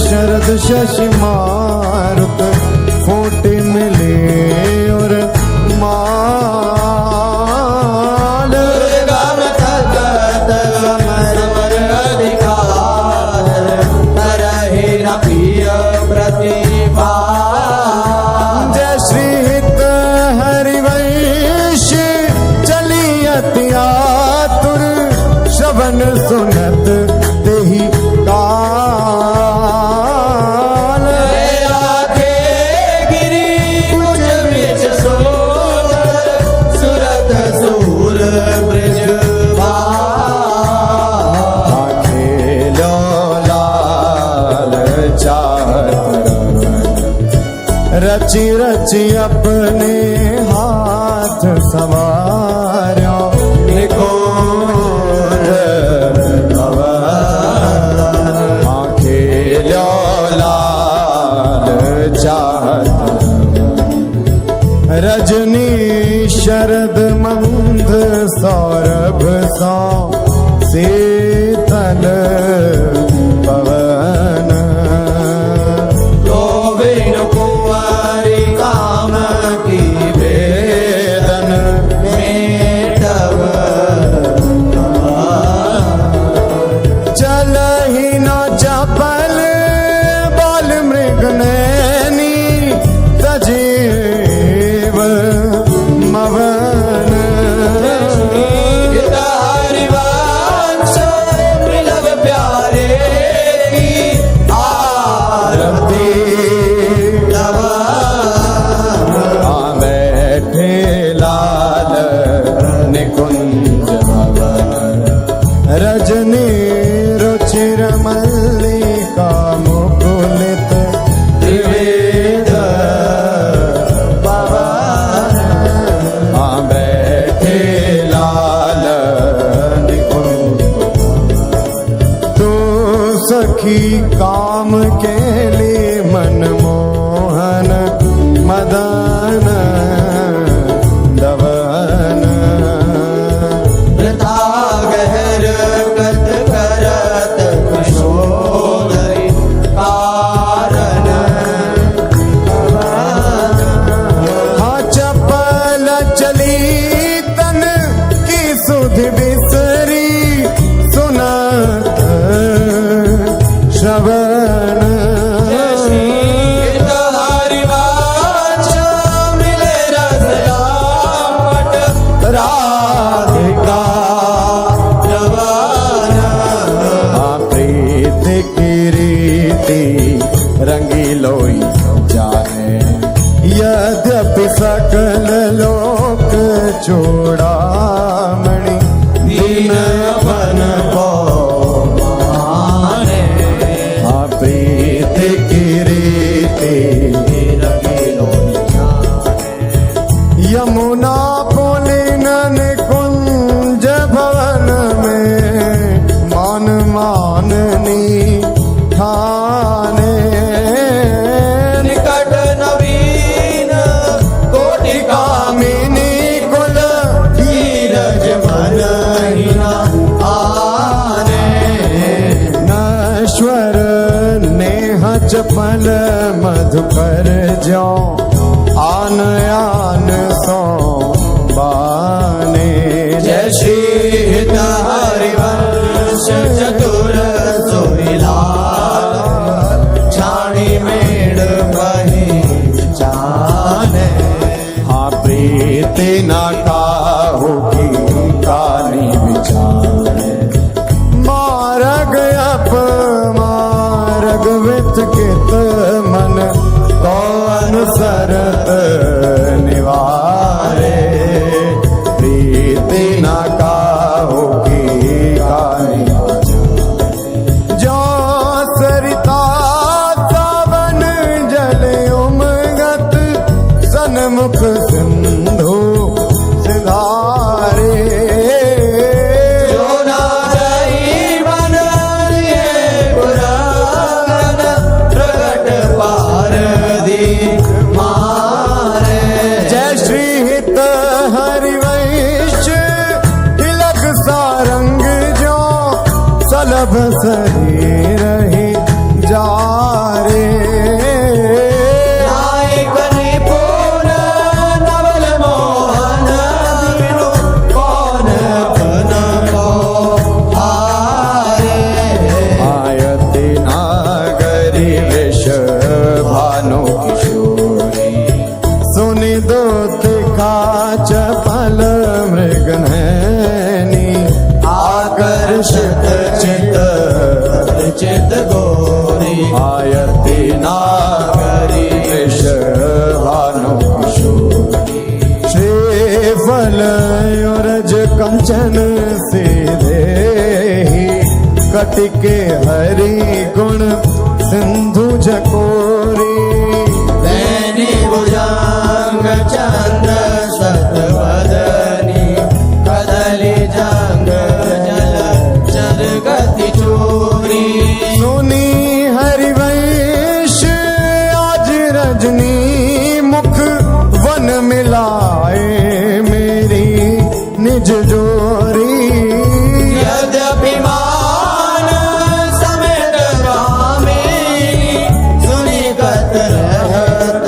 शरद शशि मारुत फोटे मिले और माल दुर्गम थकत समर अधिकार तरहि न प्रिय प्रतिभा जय श्री हित हरिवंश चलियत आतुर श्रवण सुनत तेहि काल राखे गिरि कुछ बिच सोदर सुरत सूर ब्रज खेलो लाल चाहत रचि रचि अपने हाथ सवार्यो निकोर खेलो लाल चाहत रजनी शरद मंद सौरभ सौ शीतल पवन गोविंद को कुंवारी काम की वेदन मेटव चल ही न चपल बाल मृग नैनी तजीव मवन हरिवंश मिलव प्यारे की आरती बैठे लाल निकुंज भवन रजनी रुचिर मल्लिका मुकुलित त्रिवेद बैठे लाल निकुंज तो सखी काम के लिए मनमोहन मदन दवन वृथा गहर कत करत कुशोदरी कारण हाँ चपल चली तन की सुध बिसरी सुनत श्रवण हरिवंश मिले रसलापट राधिका जवान प्रीत की रीति रंगी लोई जाने यद्यपि सकल लोक चूड़ामणि दीन बन को माने प्रीत की रीति यमुना पुलिन निकुंज भवन में मान माननी ठाने निकट नवीन कोटि कामिनी कुल धीरज मन हिना आने नश्वर नेह चपल मधुकर जो आन आन सो बाने जय श्री हित हरिवंश चतुर सुविलास छाणी मेड़ बही जाने हाँ प्रीति न काहू की काली विचारे मार्ग अप मार्ग वित कित मन तो अनुसरत निवारे प्रीति न काहू की काली जो सरिता सावन जल उमगत सन्मुख सिंधु सिधारे जो ना जई मन लिए पुराण प्रगट पार दी मारे जय श्री हित हरिवंश तिलक सारंग जो सलभ शरीर ही जा रे नायक निपुण नवल मोहन बिनु कौन बन को हारे आयति नागरी विष भानु किशोरी सुनि दूत का चपल मृग नैनी आकर्षित चित चित गोरी आयति नागरी विष भानु किशोरी श्रीफल युरज कंचन सीधे ही कटिके हरि गुण सिंधु जकोरी दैनी भुजंग चंद्र सतवदनी कदली जंग जल चर गति चोरी सुनी हरिवंश आज रजनी मुख वन मिलाए मेरी निज जोरी यद्यपि मान समेत गामी सुनि कत रहत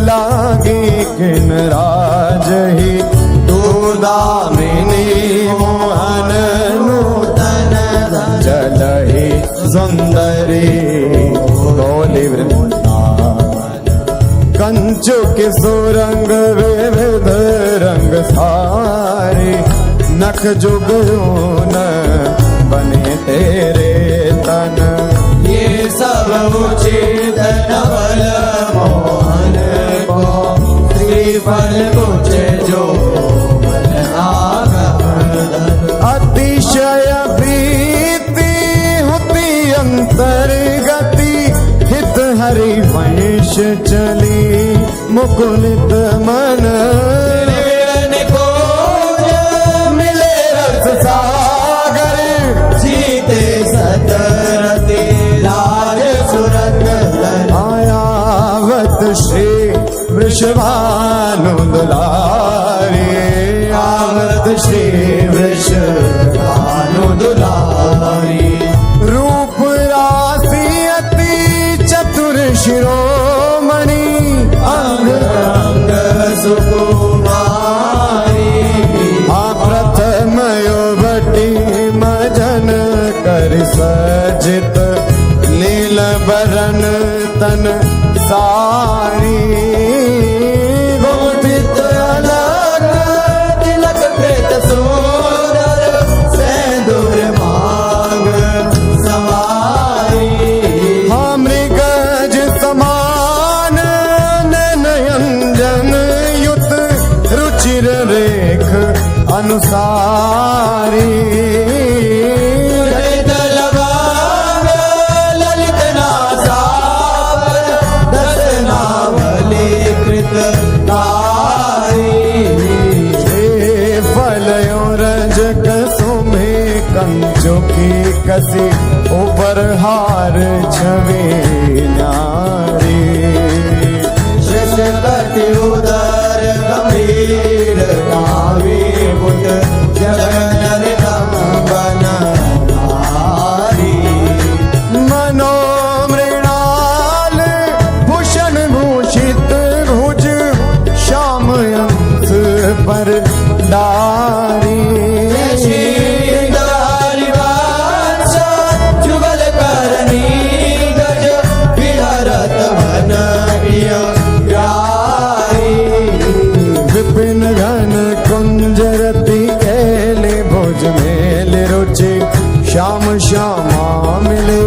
लागी किन राज ही दामिनी मोहन नूतन चल ही सुंदरी गौली वृंदावन कंचुक सुरंग विविध रंग सारे नख जुगनून बने तेरे तन ये सब उचित नवल मोहन को श्रीफल कुछ जो अतिशय प्रीति होती अंतर्गति हित हरि वंश चली मुकुलित मन को मिले रस सागर जीते सतरते लाज सुरत आयावत श्री वृषभानु दुलारी आवत श्री वृषभानु दुलारी रूप राशि अति चतुर शिरोमणि अंग अंग सुकुमारी प्रथम युवती मजन कर सजित नील बरन तन सारी गोपित अलग तिलक कृत सुंदर सेंदूर मांग सवारी मृगज समान नयंजन युत रुचिर रेख अनुसारी ललित लवांग ललित नासावर दस नावली कृत रजक सुमे कंचुकी कसी ऊपर हार छवि नारी शशकति उदर गंभीर नावी मुट जगन कंबन नारी मनोमृणाल भूषण भूषित भुज श्याम अंश पर डारी जुगल करनी गज विहरत वन विपिन घन कुंजरती केले भुज मेल रुचि श्याम श्यामा मिले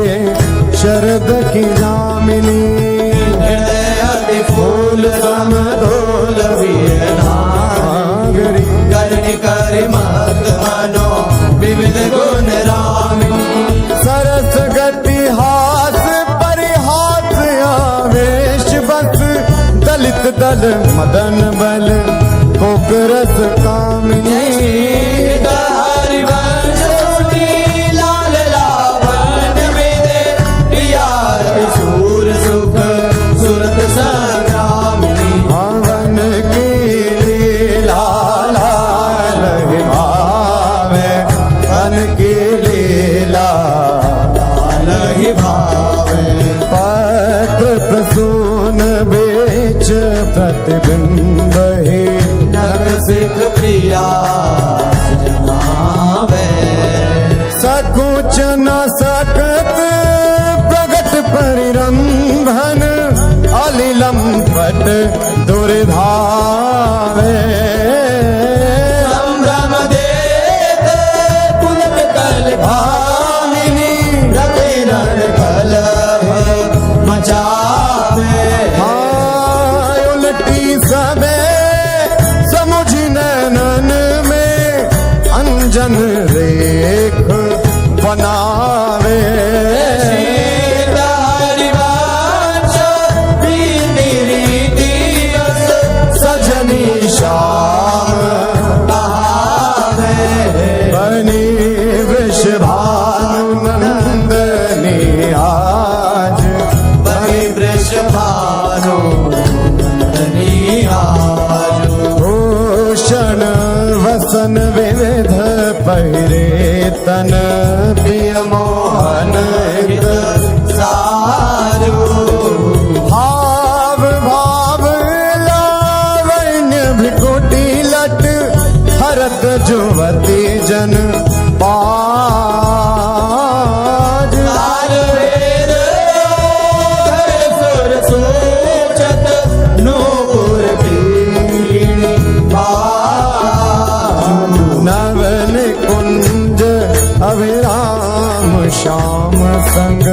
शरद की जामिनी हृदय फूल समदोल वीरनागरी करनी कर मत मनो विविध गुण रामिनी सरस गति हास परिहास आवेश बस दलित दल मदन बल कोकरस कामिनी हरिवंश लाल लावण में दे प्रिया शूर सुख सुरत संग्रामिनी हवन की लीला लाल भावे वन की लीला लाल ही भावे पत्र प्रसून बेच प्रतिबिंब ही नग सिख प्रिया जमावे सकुच न सकत प्रगट परिरंभन अलिलम पट दुर्धावे संभ्रम देत पुलक कल भामिनी रति रण कल मचावे उलटी सबे समुझ नैनन में अंजन रेख बनावे सजनी श्याम बनी वृषभानु नंदनी आज बनी वृषभानु नंदनी आज भूषण वसन विविध पहिरे तन प्रिय मोहन हित सारू भाव भाव भरत जुवती जन पाज तार वेद सुर सूचत नूपुर पीड़ी बाज नवन कुंज अभिराम श्याम संग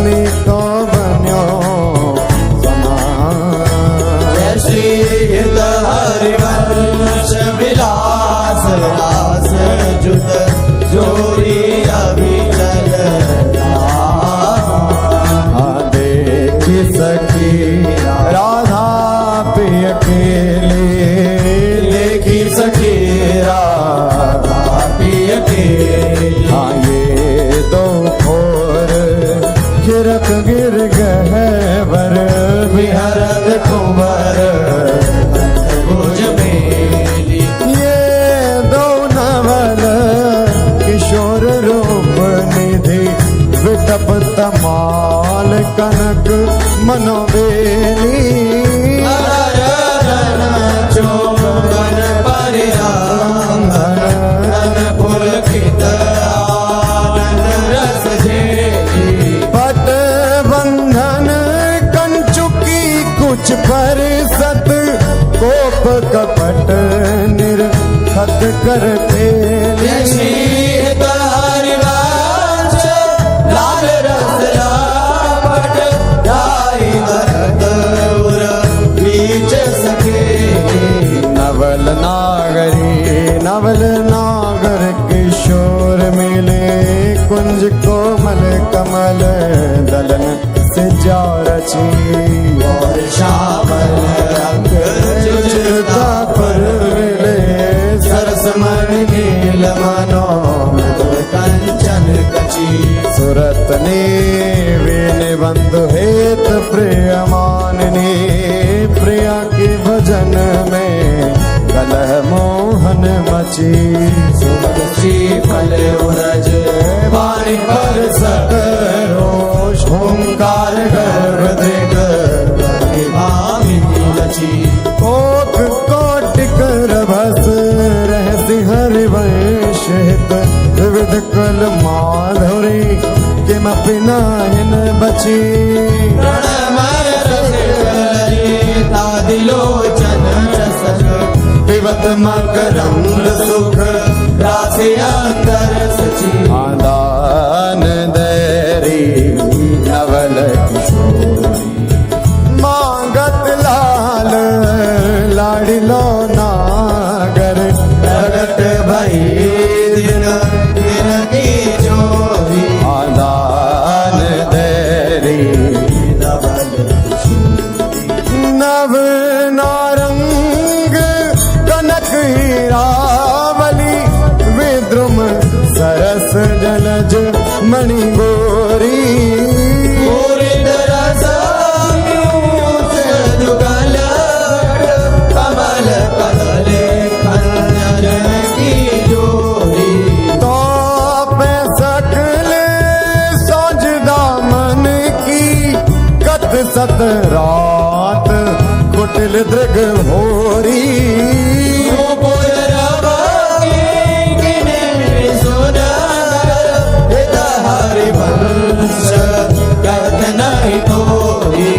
नितो बन्यो समान श्री हरिवंश विलास रास जुत जोरी अभिचल देखी सखी राधा प्रिय अकेले देखी सखी राधा प्रिय के हाँ ये दो खोर गिरक गिर गहवर विहरत कुंवर भुज मेली ये दो नवल किशोर रूप निधि विटप तमाल कनक मनोवेली चौबन परिरांगन पुलकित आनंद रस झेली पट बंधन कंचुकी कुछ पर सत कोप कपट निर्खत कर पेली लाल रस लापट ढाई भरत उर बीच सके नवल नागर किशोर मिले कुंज कोमल कमल दलन से जा रची और श्यामल रंग जुझता पर मिले सरस मणि नील मनो कंचन कची सुरत ने वीण बंधु हेत प्रिय माननी प्रिया के भजन में कलह मोहन मची श्री फल उरज पानी पर सकरोष ओंकार गर्भ दृग भामिनी लची कोक कोटिक रभस रहसि हरिवंश हित विविध कल माधुरी किमपि नाहिन बची प्रणमय तादिलोचन रसक विवत मकरंद सुख राशि अंतर सची आदान दैरी नवल किशोरी मांगत लाल लाडिलो नागर प्रगट भई दिन दिन की जोरी आदान दैरी नव नारंग कनक हीरावली विद्रुम सरस जलज मणि गोरी कमल कदले खंजर की जोरी तो पे सकल सोजदा मन की कत सत रात कुटिल दृग होरी हरिवंश करत नहीं तोरी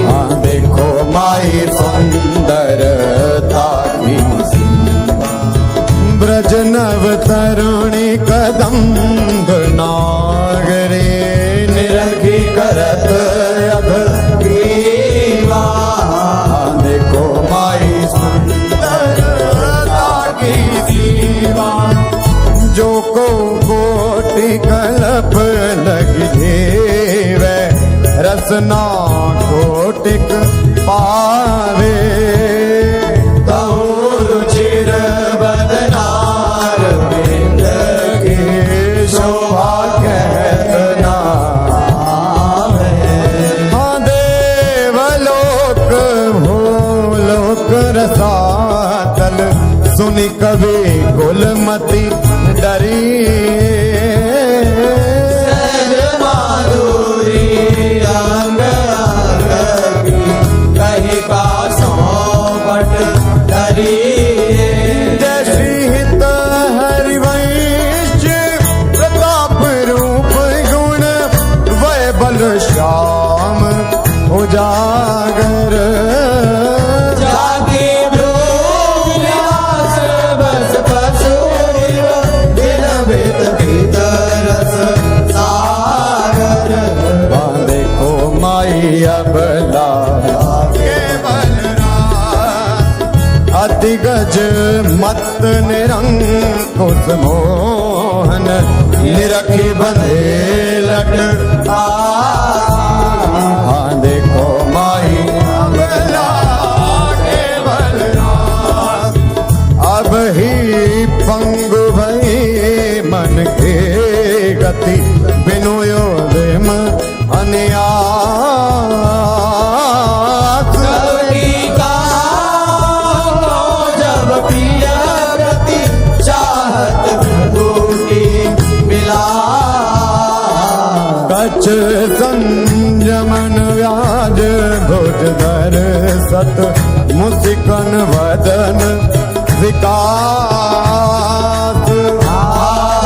देखो माई सुंदरता की ब्रज नव तरुणी कदम्ब नागरे निरखी करत अघ कीवा देखो माई सुंदरता की सीमा जो को कोटि कल्प लगी वे रसना कोटिक पावे रुचिर बदनार बिंद के शोभा कहतना हाँ देवलोक भूलोक रसातल सुनि कवि कुलमति डरी माधुरी अंग अंग की कहीं पासों पट धरी जय श्री हित निज मत निरंकुश मोहन निरखी बंधे लट हाँ देखो माही अब ही पंगु भई मन के गति बिनु योदेम अन्यास जब प्रिय गति चाहत टूटी मिला कछ संयमन व्याज भुज धर सत मुसिकन वदन विकास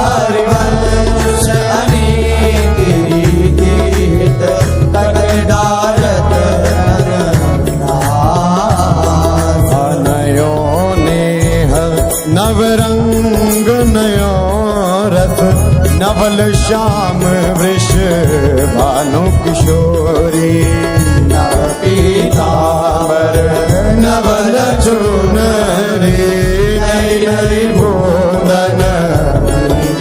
हरिवंश अनीति रीति हित तट डारत नयो नेह नवरंग नयो रस नवल श्याम वृष भानु किशोरी नव पीतांबर नवल चुनरी नई नई भोदन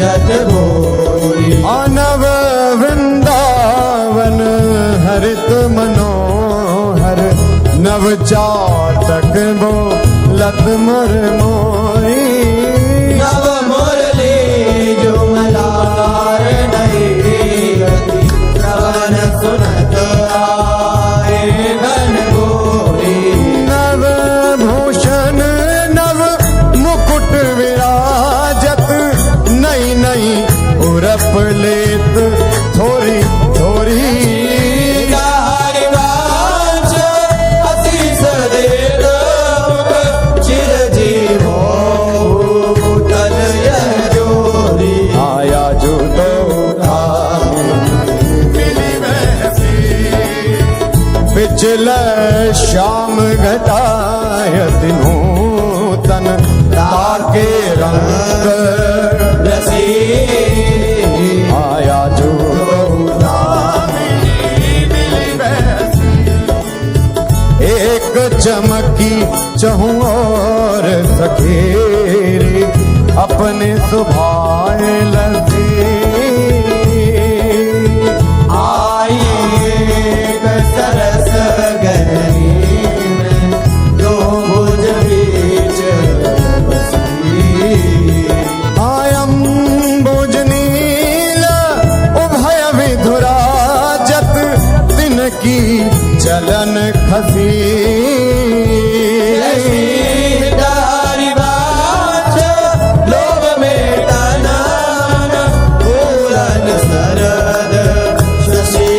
जत भोरी नव वृंदावन हरित मनोहर नव चातक बो लत मर मोरी नव मुरली जो मलार नई गति श्रवण सुनत आए घन गोरी नव भूषण नव मुकुट विराजत नई नई उरप लेत थोरी थोरी हरिवंश आशीष देत चिर जीवो भूतल यह जोरी आया जो तो पिछल श्याम घटायत नूतन ताके रंग रसी आया जो एक चमकी चहु और सखेरी अपने सुभाए लगी आये सरस गहरी में दो भुज बीच बसी आयम भुजनील उभय विधुराजत तिनकी चलन खसी हरिवंश लोभ में तनन पूरन सरद शशि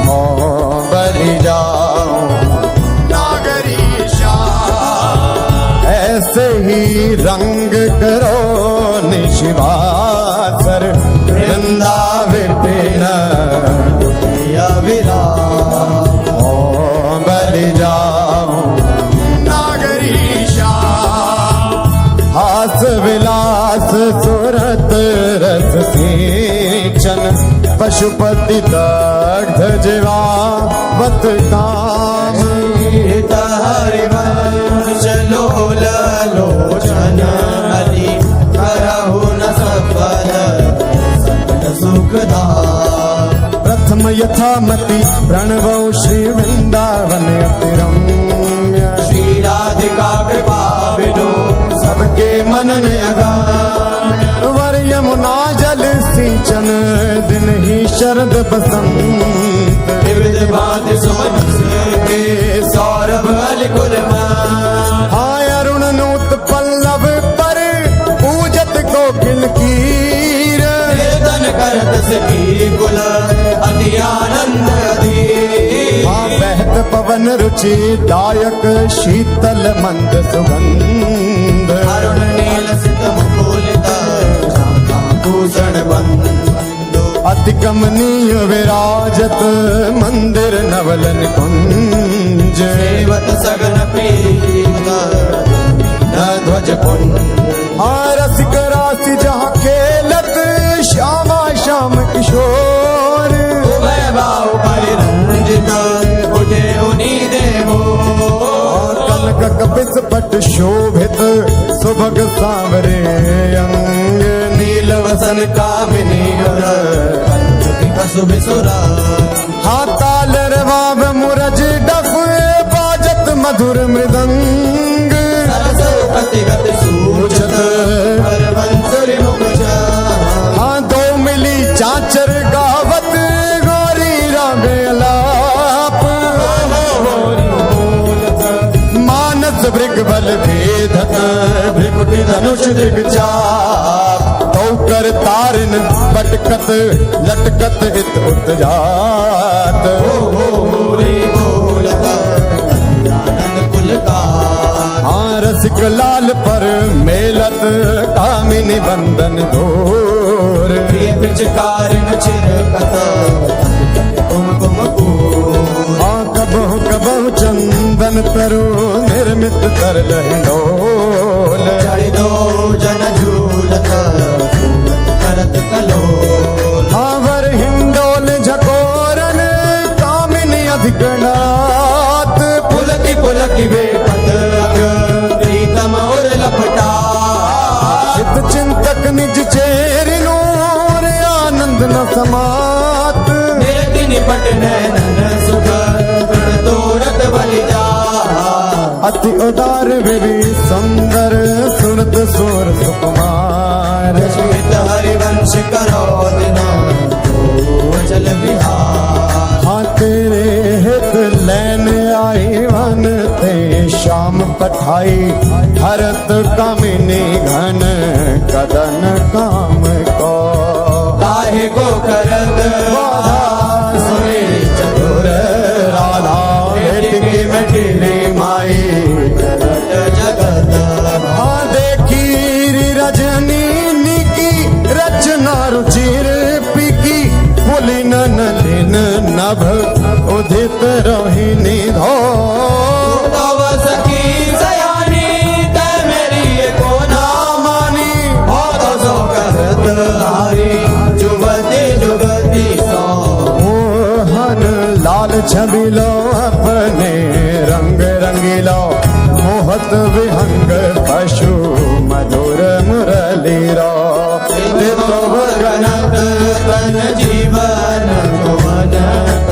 हो बलि जाओ नागरीशा ऐसे ही रंग करो निशिवासर वृंदावन विराम ओ बलि जाओ नागरीशा हास विलास सुरत रस सिंचन पशुपति दग्ध जीवावत काम हरिवंश लोल लोचन हरि करहु न सफल सकल सुखदा प्रथम यथामति प्रणवो श्री वृंदावन अति रम्य श्री राधिका कृपा बिनु सबके मनन अगान वर यमुना जल सिंचन दिन ही शरद बसंत विविध भांति सुमन के सौरभ अलकुल हाय अरुण नूत पल्लव पर पूजत कोकिल कीर कीर्तन करत सखी कुल अति आनंद अधीर हाँ बहत पवन रुचि दायक शीतल मंद सुगंध अरुण नील सित मुकुलित भूषण बंदो अति कमनीय विराजत मंदिर नवल निकुंज सेवत सगन प्रीत न ध्वज पुंज हाँ रसिक राशि जहाँ खेलत श्यामा श्याम किशोर उभय बाहु परिरंजित उठे उनी देवो कनक कपिस पट सांवरे अंग नील वसन कामिनी और पंचुकी कसुभिसुरा हाँ ताल रवाब मुरज डफ बाजत मधुर मृदंग सरस्वती गति सूचत हर बंसुरी मुख हाँ दो मिली चाचर गावत गौरी रागे अलाप मानस भृग बल भेदत भृकुटी धनुष दिग्चाप तो कर तारिन बटकत लटकत हित उत जात भूरी बोलत आनंद कुल का हाँ रसिक लाल पर मेलत कामिनी बंदन घोर प्रिय पिचकारिन चिरकत कुमकुम कूर हाँ कबहु कबहु चंदन तरु निर्मित कर लहिडोल चढ़ दो जन झूलत करत कलोल हाँ वर हिंडोल झकोरन कामिनी अधिकनाथ पुलकी वे पतक प्रीतम और लपटा चित चिंतक निज चेरिनो रे आनंद न समात निरति निपट नैनन सुख प्रण तोरत बलिजा अति उदार विधि सुंदर सुरत सुर सुकुमार श्वेत हरिवंश करो दिना चल विहार हाँ तेरे हित लैन आई वन ते शाम पठाई हरत कामिनी घन कदन काम को काहे को करत सुने चतुर राधा भेटकी मेटिली माई करत जगत हाँ देखी रजनी की रचना रुचिर पिकी पुलिन नलिन नभ उदित रोहिणी धो तव सखी सयानी तै मेरी को ना मानी बहुत सो करत हारी जुगती जुगती सो मोहन लाल छबिलो अपने रंग रंगीलो मोहत विहंग पशु मधुर मुरली रो तो गणत तन जीवन भुवनत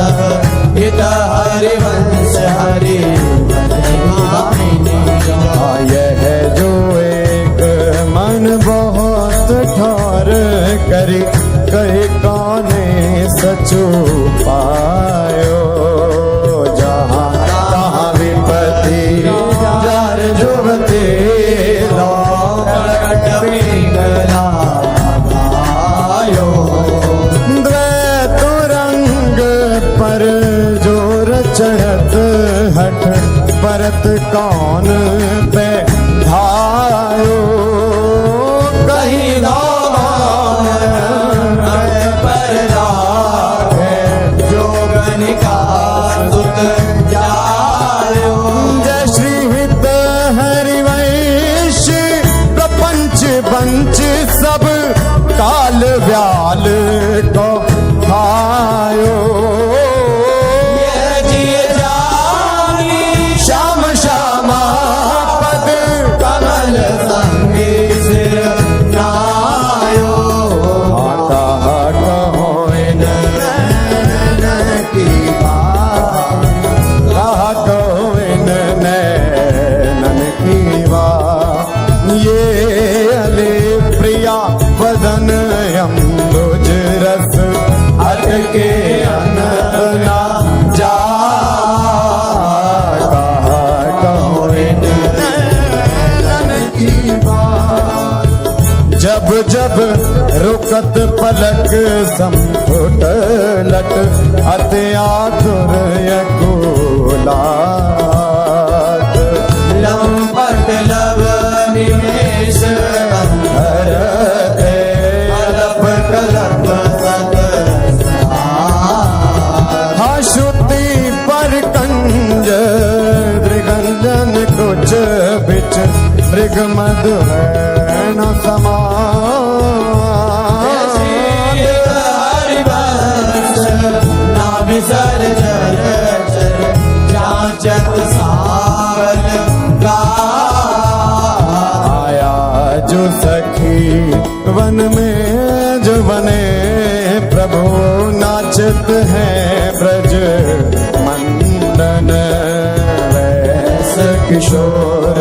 हित हरिवंश हरि यह जो एक मन बहुत ठोर करी कही कौने सचू पायो जहाँ तहाँ विपत्ति जार जुबते लो प्रकट पिंगला भायो द्वैत रंग पर जोर चढ़त हठ परत कौन पे धायो कहीं पर जोगन का सुत जायो जय श्री हित हरिवंश प्रपंच पंच सब काल व्याल को खायो ये जिय जानी श्याम श्यामा पद कमल संगी सिर नायो आता कहो इन की बात कहा कहो इन नैनन की बात ये अले प्रिया वदन अम्बुज रस अटके अनना जा कहा कहो इन नैनन की बात जब जब रुकत पलक संपुट लट अति आतुर यकुलात लंपट लव निमेश अंधर अलप कलप सत हाँ श्रुति पर कंज दृगंजन कुछ बिच मृग मधु न समा हरिवंश नाभि सर चर चर जाचत सावल गा आया जो सखी वन में जो बने प्रभु नाचत है ब्रज मंडन वैस किशोर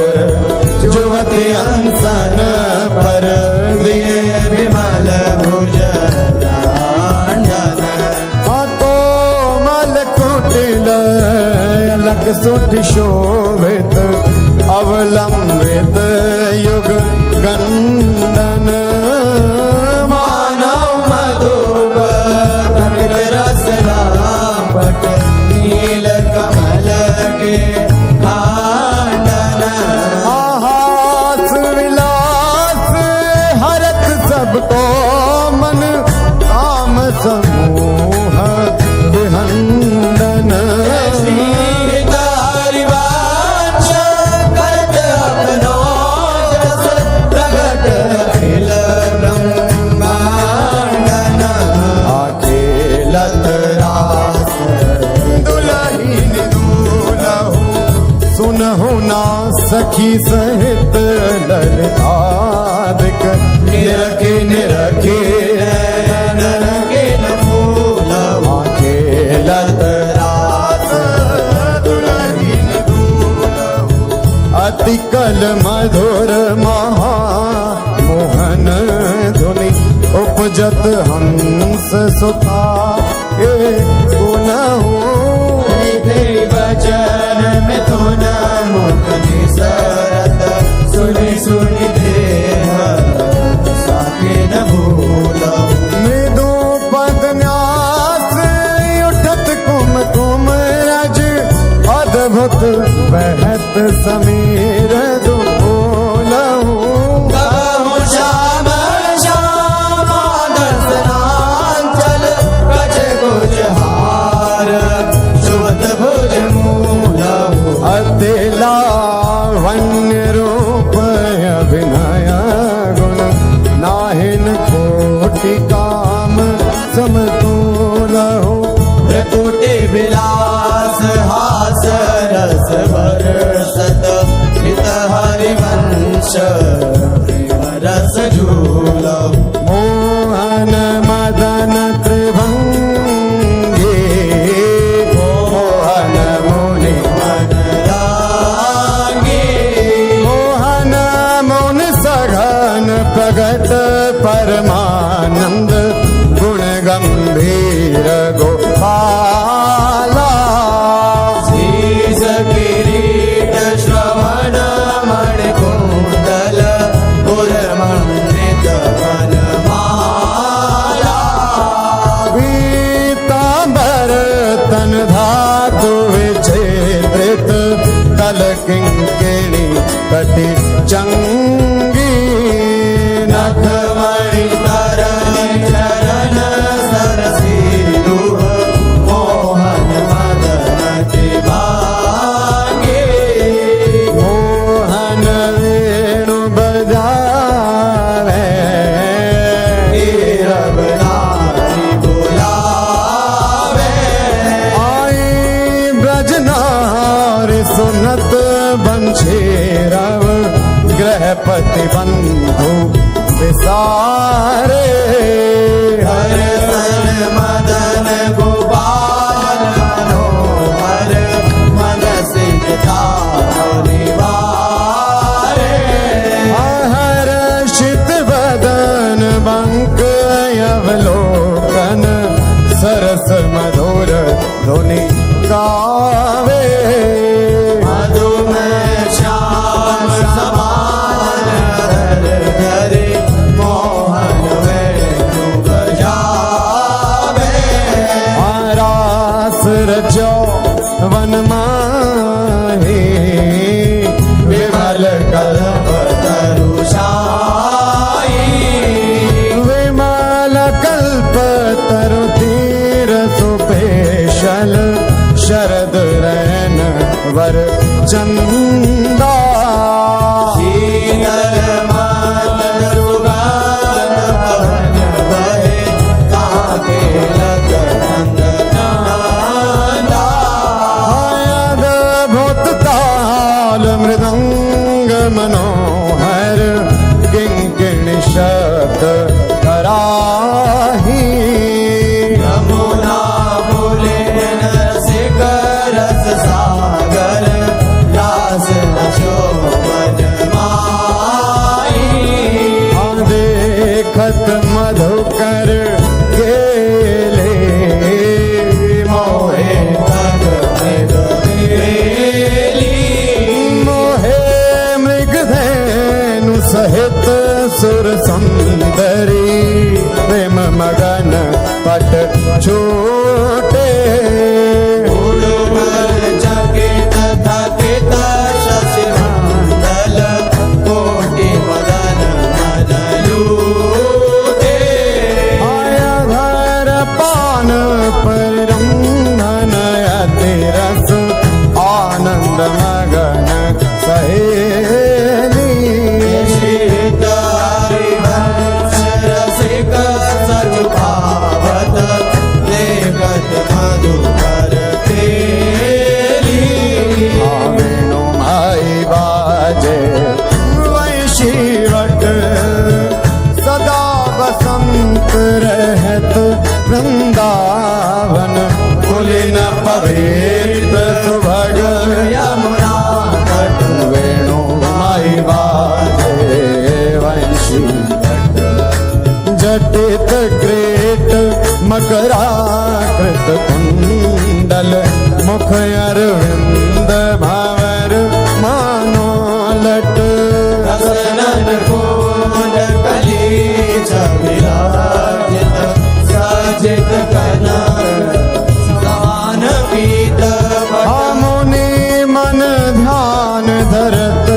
जुवती अंसन पर दिए विमल भुज तो मल कुटिल अलग सुठ शोभित अवलंबित युग गंडन मानव मधुबर रसना पट नील कमल के खांडन हास विलास हरत सबको मन काम समूह विहंडन सुनहु ना सखी सहित ललितादिक निरखे निरखे नरके न फूल खेलत रास दुलहीन दूलहु अति कल मधुर महा मोहन धुनि उपजत हंस सुता ए सुनहु वचन में तो न मुख निसरत सुनि सुनि देह साके न भूलो मृदु पद न्यास उठत कुम कुम रज अद्भुत बहत समीर दुलहु श्याम श्याम दसनांचल गज गुजहार सुवत भुज मूल अति लावण्य रूप अभिनय गुण नाहिन कोटि काम समतुलहु प्रकुटि विलास हास रस बरसत हित हरिवंश प्रेम रस झूल मोहन मदन त्रिभंगी मोहन मुनि मोहन मुन सघन प्रगट परमानंद गुण गंभीर गोपाला शीश किरीट श्रवण मण कुंडल पुरमंडित वनमाला पीतांबर तन धातु विच्छेदित तल किंकिणी कटि चंगी नखमणि तरनि चरण सरसी दुह मोहन मदन त्रिभागे मोहन वेणु बजावे रघुनाथी बुलावे आई ब्रजनार सुनत बंशीरव ग्रहपति बंधु विसारे हर सन मदन गोपाल मनोहर मन सिंह निवारे हर शित बदन बंक अवलोकन सरस मधुर धुनि गावे मधुमेह श्याम समान धर धरे मोहन वेणु बजावे रास रचो वन माही विमल कल्प तरुषाई विमल कल्प तरु तीर सुपेशल शरद रैन वर चंदा शीतल मन सुगंध पवन बहे ताके लग रंग कांदा अद्भुत ताल मृदंग मनोहर किंग जगत कराही। यमुना बोले रसिक रस सागर रास शोभन माई। देखत मधुकर गेले मोहे तग मृग बेली। मोहे मृगधेनु सहित सुर सुंदरी। प्रेम मगन पट छोटे उड़ुमल चकित थकित शशिमंडल कोटि मदन मद लूटे। आया घर पान पर रंगन अति रस आनंद मगन सहेली। शीत हरिवंश रसिक सचु भावत लेखत मधुकर खेली। वेणु माई बाजे वैशीवट सदा बसंत रहत वृंदावन। पुलिन पवित्र सुभग यमुना तट वेणु माई बाजे वैशीवट। जटित ग्रेट मकराकृत कुंडल मुख अरविंद भंवर मानो लट। रसनन कुंड कली विराजित सजित कनक सान पीत मुनि मन ध्यान धरत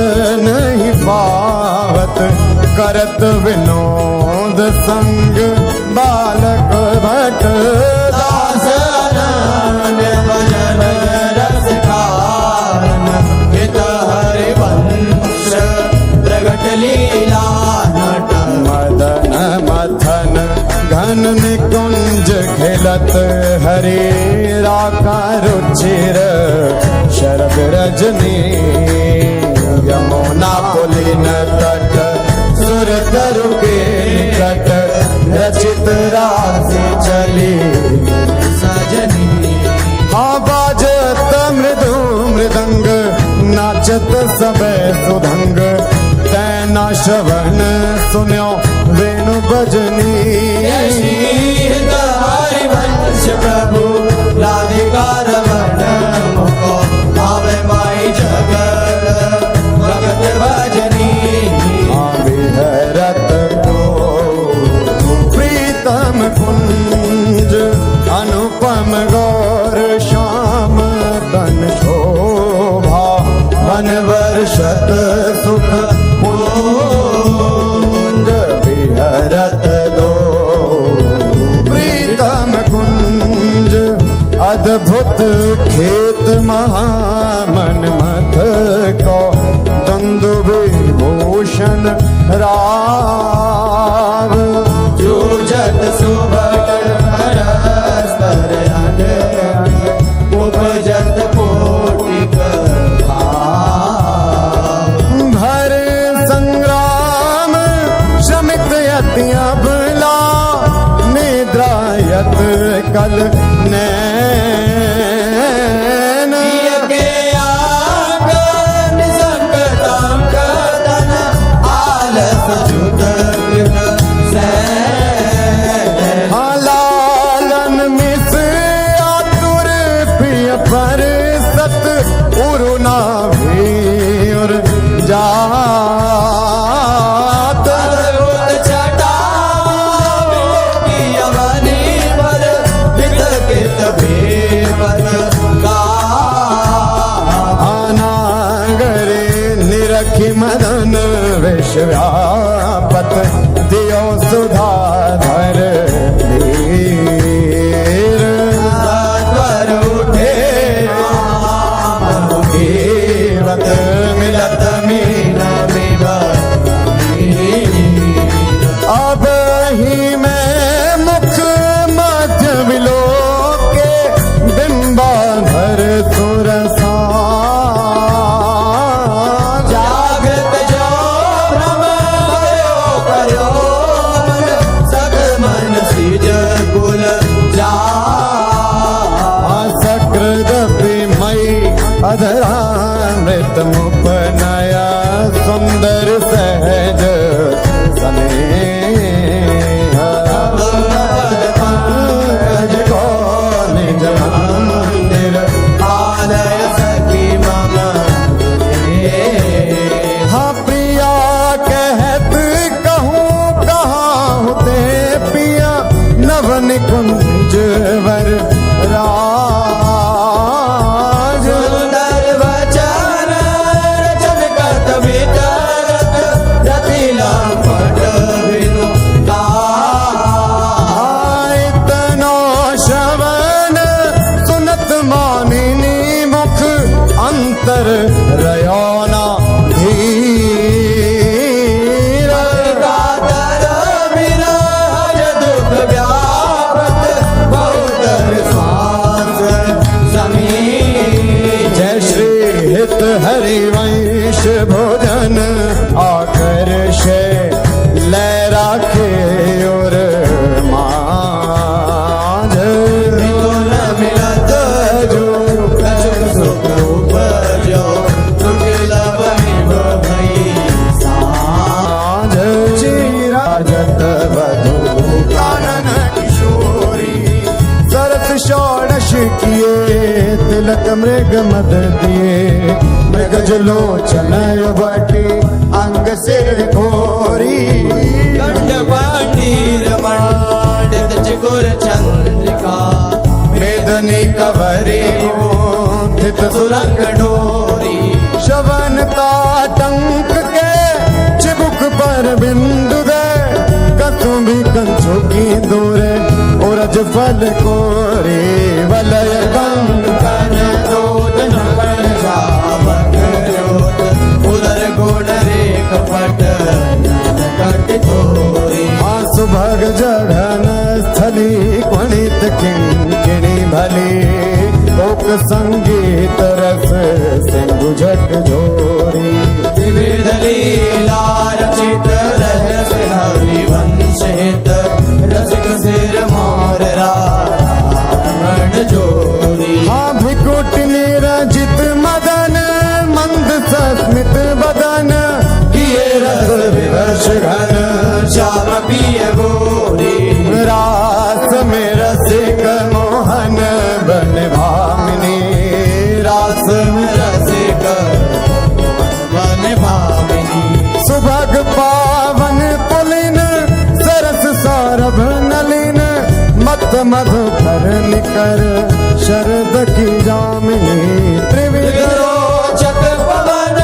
नहीं पावत। करत विनोद संग बालक भट। दास अनन्य भजन रस कारण हित हरिवंश प्रगट लीला नट। मदन मथन घन निकुंज खेलत हरे राका रुचिर शरद रजनी। यमुना पुलिन तट सुर तरु के निकट रचित राशि चली सजनी। हाँ बाजत मृदु मृदंग नाचत सबे सुधंग। तैना श्रवण सुन्यो वेणु बजनी। हित हरिवंश प्रभु राधिका रमण मुको भावे माई जगत भगत भजनी। विहरत को प्रीतम कुंज अनुपम गौर श्याम तन शोभा। मन वर्षत सुख पुंज विहरत दो प्रीतम कुंज। अद्भुत खेत महामन मथ को दंदु विभूषण राव। जूझत सुभट परस्पर अंग उपजत कोटिक भाव। भर संग्राम श्रमित यति अबला। निद्रायत कल नैन। के आगन संकटांक धन आलस जुत कृत सैन। लालन मिस आतुर प्रिय पर सत उरुना भीर जात। अद्भुत छटा की अवनी पर वितकित भीपत का। अनागरे निरखि मदन विश्व्यापत। दियो सुधाधर धीर। सत्वर उठे जीवत मिलत मीन अब ही मैं मुख मध्य विलोके बिंबाधर सुरसा। जागृत जो भ्रम भयो करो षोडश किए तिलक मृग मद दिए मृग जलोचन बटे अंग से घोरी कंडपाटीर मंडित चिकुर चंद्रिका वेदनी कवरी थित सुरंग डोरी शवनता टंक के चिबुक पर बिंदु दे कतुंबी कंचो की दूरे उरज फल कोरे वलय कंकन दोत नकल जावक जोत उदर गुण रेख पट कट तोरी सुभग जघन स्थली क्वणित किंकिणी भली लोक संगीत रस सिंधु झट झोरी विविध लीला रचित रहस हरि वंशित रसिक सिर मोर रावण जोरी हाँ भिकुट निरजित मदन मंद सस्मित बदन किए रस विवश घन श्याम पिय गोरी रास में रसिक मोहन बन भामिनी रास में रसिक वन भामिनी सुभग पावन पुलिन सरस सौरभ नलिन मत मधुकर निकर शरद की जामिनी त्रिविध रोचक पवन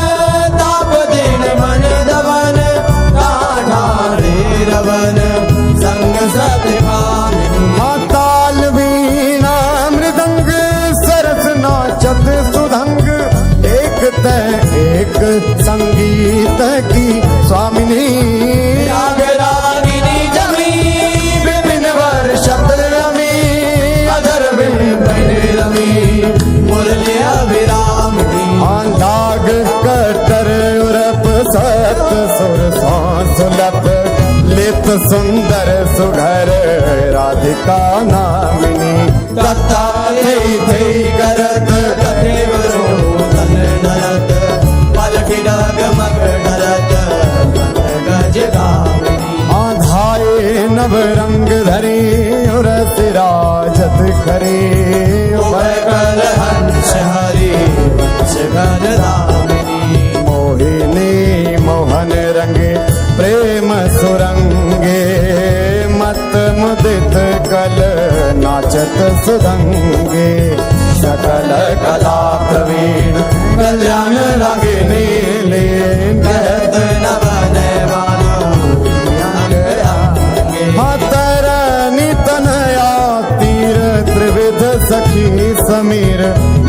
ताप दिन मन दवन काढ़ारे रवन संग सत्य कामिनी ताल वीणा मृदंग सरस नाचत सुधंग एक तय एक संगीत की स्वामिनी राग रागिनी जमी विपिन वर्षत रमी अधर बिंबन रमी मुरली अभिरामिनी दाग कटर उरप सत सुर सुलभ लित सुंदर सुघर राधिका नामिनी तत्ता थे करत तथेव रोदन नरत पलटि डग मग डरत गज गामिनी आधाए नव रंग धरी उर सिराजत खरी कल हंस हरि वंश घन रामिनी मोहिनी मोहन रंगे प्रेम सुरंगे मत मुदित कल नाचत सुदंगे सकल कला प्रवीण कल्याण रागिनी लीन कहत न बने वालो तरनी तनया तीर त्रिविध सखी समीर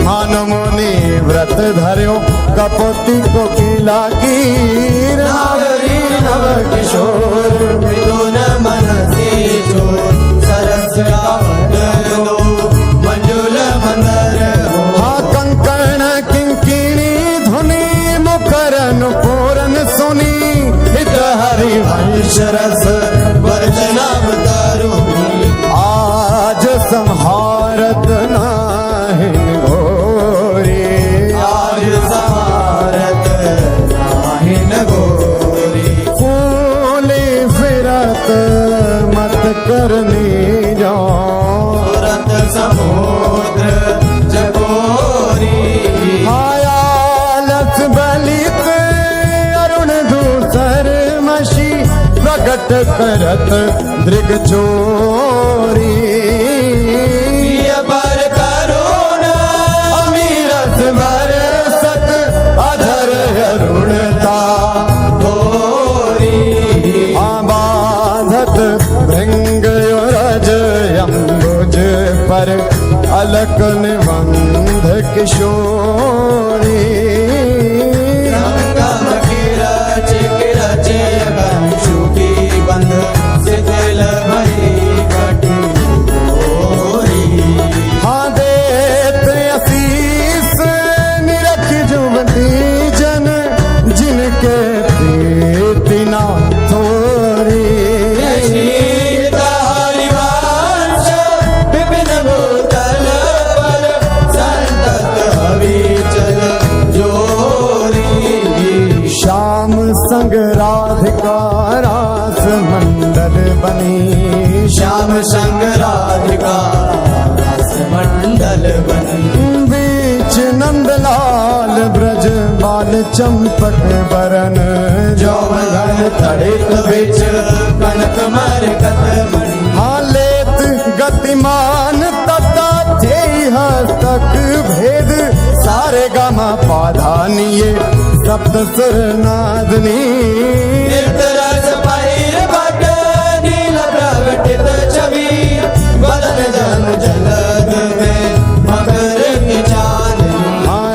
मान मुनि व्रत धर्यो कपोती को किला कीर नागरी नव किशोर मृदुन मनसी चोर सरस दो मंजुल मंदर हो हाँ कंकण किंकिणी धुनी मुखरन पूरन सुनी हित हरि वंश रस वर्जनम तरुणी आज संहारत नाहिन घोरी आज समारत नाहिन गोरी फूली फिरत मत करनी जाओ तुरत समुद्र जगोरी मायालस बलित अरुण दूसर मशी प्रकट करत दृग चोरी प्रिय पर करुण अमीरस बरसत अधर अरुणता गोरी बांधत भृंग रज अम्बुज पर अलक निबंध किशोरी रंगम किरच किरच कंशु की बंध शिथिल भई कटी गोरी हाँ देत असीस निरख जुवती जन जिनके प्रीति ना थोरी शीत हरिवंश विपिन भूतल पर संतत हविचल जोरी श्याम संग राधिका रास मंडल बनी श्याम संग राधिका रस मंडल बनी। बीच नंदलाल ब्रज बाल चंपक बरन जौवन तड़ित बिच कनक मरकत मणि। हालेत गतिमान तता थे हस्तक भेद सारे गामा पाधानिये सप्त सुर नादनी। रस पहिर भट नील प्रगटित छवि बदन जन जलद में मकर की चांदनी।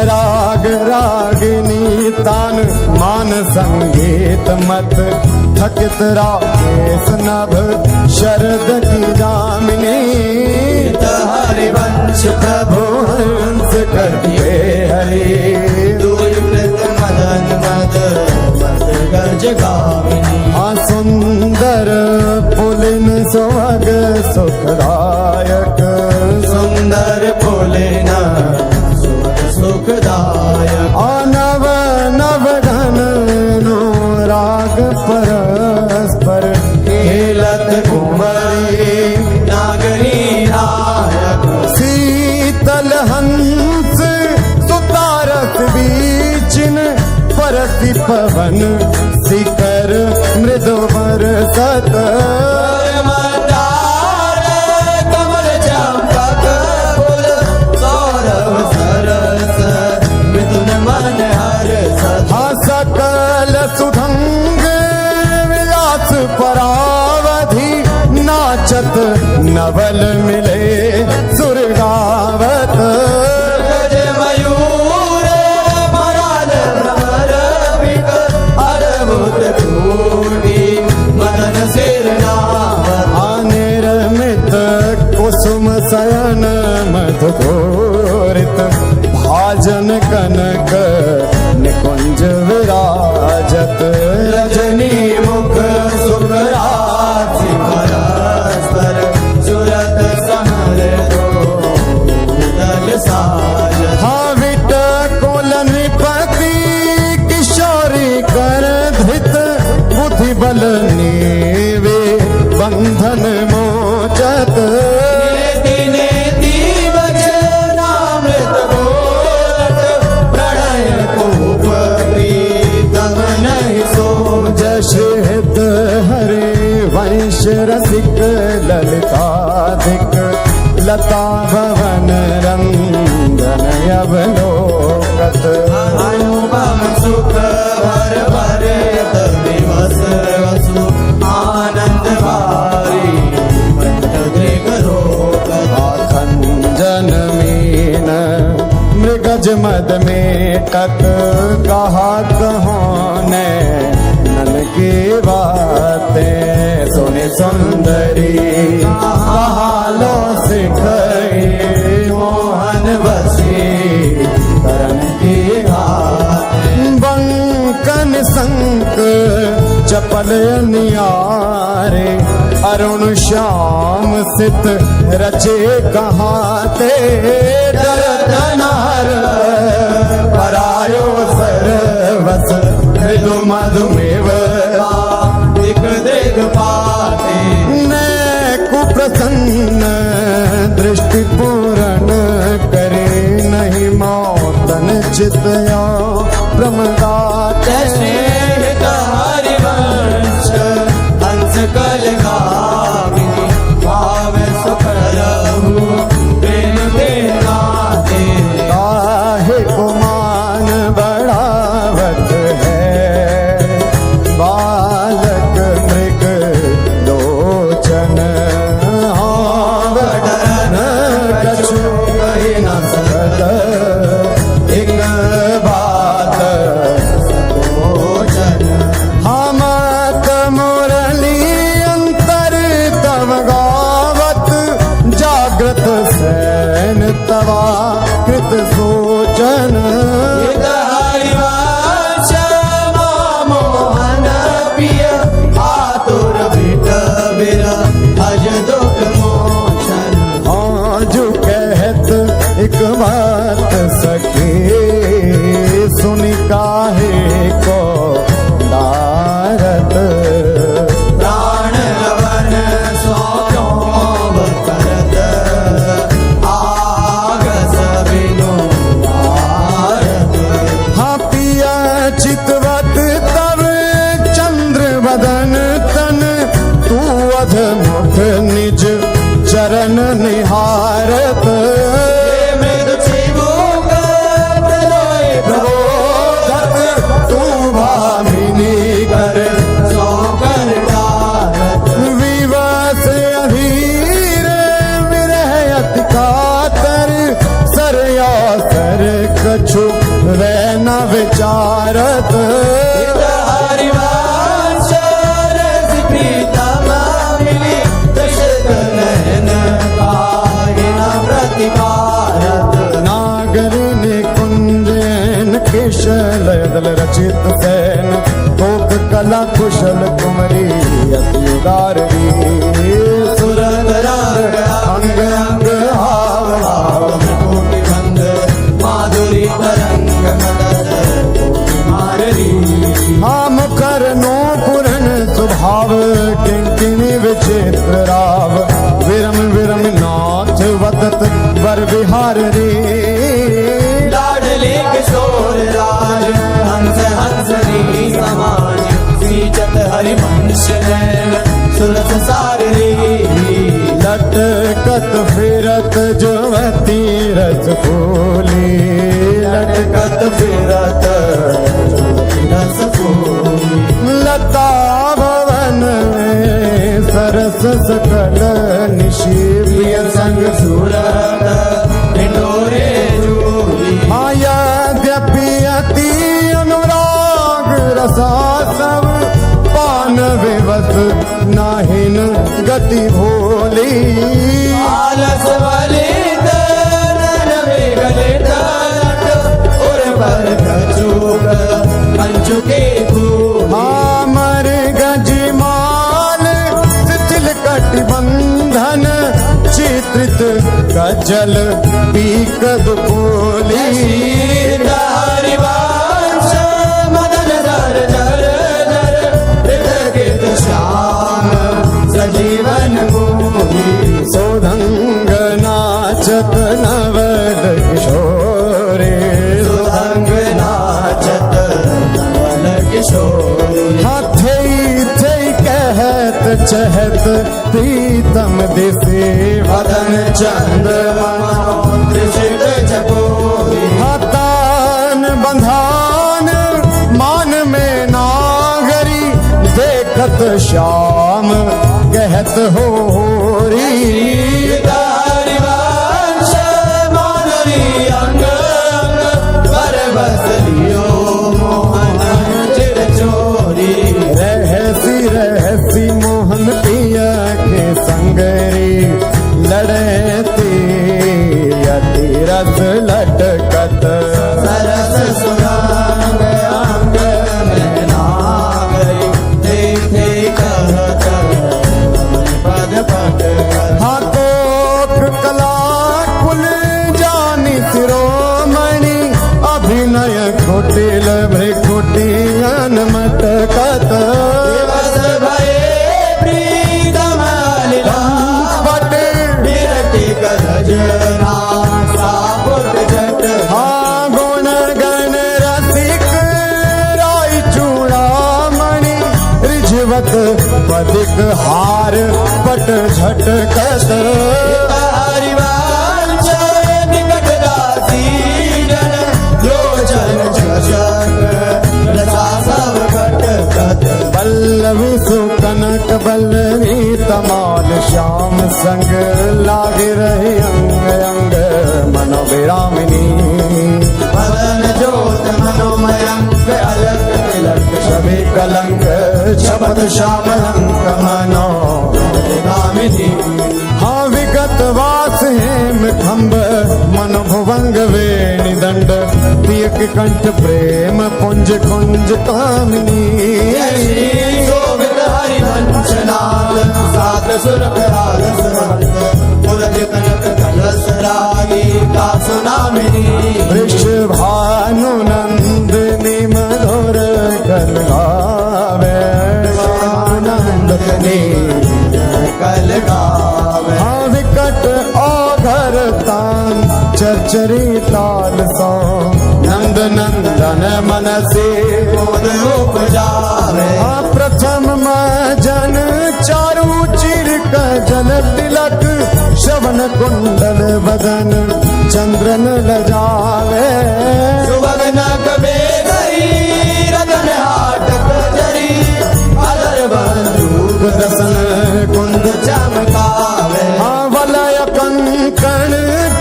राग रागिनी तान मान संगीत मत थकित राकेश नभ शरद की जामिनी। हरिवंश प्रभु हंस करते हरि दूरकृत मदन मद मद गज गामिनी। सुंदर पुलिन सुहाग सुखदायक सुंदर पुलिन सुख सुखदायक। नव नव घन राग परस्पर खेलत कुंवरी नागरी नायक। शीतल हंस सुतारत बीचिन परसी पवन शिखर मृदु बरसत। कमल चंपक फूल सौरभ सरस मिथुन मन हर्ष। सकल सुधंग विलास परावधि नाचत नवल मिले सुरगावत। गज मयूर मराल भ्रमर बिक अद्भुत कोटि मदन सिर नावत। निर्मित कुसुम शयन मधुघोरित भाजन कनक निकुंज विराजत। रजनी मुख सुखराति परस्पर सुरत सहर दो साज। हाविट कोल नृपति किशोरी कर धृत बुद्धि बल नीवे बंधन मोचत। नेति वचनामृत बोलत प्रणय कूप प्रीतम नहीं सो। जश हित हरे वंश रसिक ललिताधिक लता भवन रंजन अवलोकत। अनुपम सुख भर भरे दिवस वसु आनंद भारी पंत गृह रोकत। खंजन मीन मृगज मद में टक कहा कहोने नन की बातें सुनि सुंदरी कहालो सिखई मोहन बसी करण की घात। बंकन संक चपल नियारे अरुण श्याम सित रचे कहाते। दरदनार परायो सरवस मृदु मधुमेव दिख देख पाते। ने कुप्रसन्न दृष्टि पूर्ण करे नहीं मौतन चितया प्रमदात। स्नेहित हरिवंश हंस कल गामिनी भाव सुख रहु प्रेम के नाते। काहे गुमान बढ़ावत है बालक मृग लोचन। डरन कछु कहि न सकत एक बात सकोचन। हमत मुरली अंतर तव गावत जागृत सैन तवा कृत सोचन। हरिवंश मोहन पिय आतुर बिट बिर अज दुख मोचन। आजू कहत एक बात सखी सुनि काहे को दारत। प्राण रवन सो करत आ मथ मुख निज चरण निहारत मृदु चिबुक प्रलोय प्रबोधक तू भामिनी कर सो कर डारत विवश अधीर विरह अति कातर सरया सर कछु वै न विचारत हरिवंश रस प्रीतम मिली दशरथ नयन काहिना प्रतिकारत नागर ने कुंजन केशल दल रचित सैन कोक कला कुशल कुमरी अति उदारी सुरत रंग अंग अंग हाव हाव कोटि बंद माधुरी तरंग मदद माररी हाँ मुखर नो पुरन स्वभाव किंकिणी विचित्र राव विरम विरम नाथ वदत वर विहार रे लाडली किशोर राज हंस हंसनी समाज सीचत हरिवंश नैन सुरस साररी लटकत फिरत जुवती रस फूली लटकत फिरत रस फूली लता भवन में सरस सकल निशिप्रिय संग सूरत ढिंढोरे जूली माया अति अनुराग रसा सब पान विवस नाहिन गति भोली आलस वलित नरवे गलित उर पर कचूक कंचुके फूल आमर गजमाल शिथिल कटिबंधन चित्रित गजल पीक दुपोली हरिवंश मदन धर धर धर हृदय श्याम सजीवन मोही सोधंग नाचत नवल किशोरे सुरंग नाचत नवल किशोरी हाथे थे कहत चहत प्रीतम दिसे वदन चंद्रमा त्रिशित चकोरी हतान बंधान मान में नागरी देखत श्याम कहत होरी हरिवंश माधुरी अंग अंग पर बस लियो मोहन चिर चोरी रहसी मोहन पिया के संगरी लड़ती अति रस लटकत सरस सुरंग अंग में नागरी देखे कहत पद पद हाथोक कला कुल जानी शिरोमणि अभिनय कुटिल भ्रिकुटियन मटकत दिवस भये प्रीतम लीला पट विरति गजना सापुट जट हाँ गुण गण रसिक राय चूड़ामणि रिझवत पदिक हार पट झटकत हरिवंश निकट दासी जन लोचन झषक रसा सब घटकत पल्लवी सुकनक बल्लवी तमाल श्याम संग लाग रही अंग अंग मनोविरामिनी मदन ज्योत मनोमयंक अलक तिलक छवि कलंक शब्द श्याम अंक मनो गामिनी हाँ विगत वास हेम खम्ब मन भुवंग वेणि दंड पियक कंठ प्रेम पुंज कुंज कामिनी शोभित हरिवंश नाल सात सुरभ रागस पुरज कनक कलश रागी का सुनामिनी वृषभानु नंदिनी मधुर कल गावे आनंदनी कल गावे हाँ विकट औघर तान चरचरी ताल सो नंद नंदन मन से बोध उपजावे हाँ प्रथम मजन चारु चिर लाल तिलक श्रवण कुंडल बदन चंद्रन लजावे सुभगनक बेगरी रतन हाटक जरी अदर बंदूक दसन कुंड चमकावे वलय कंकण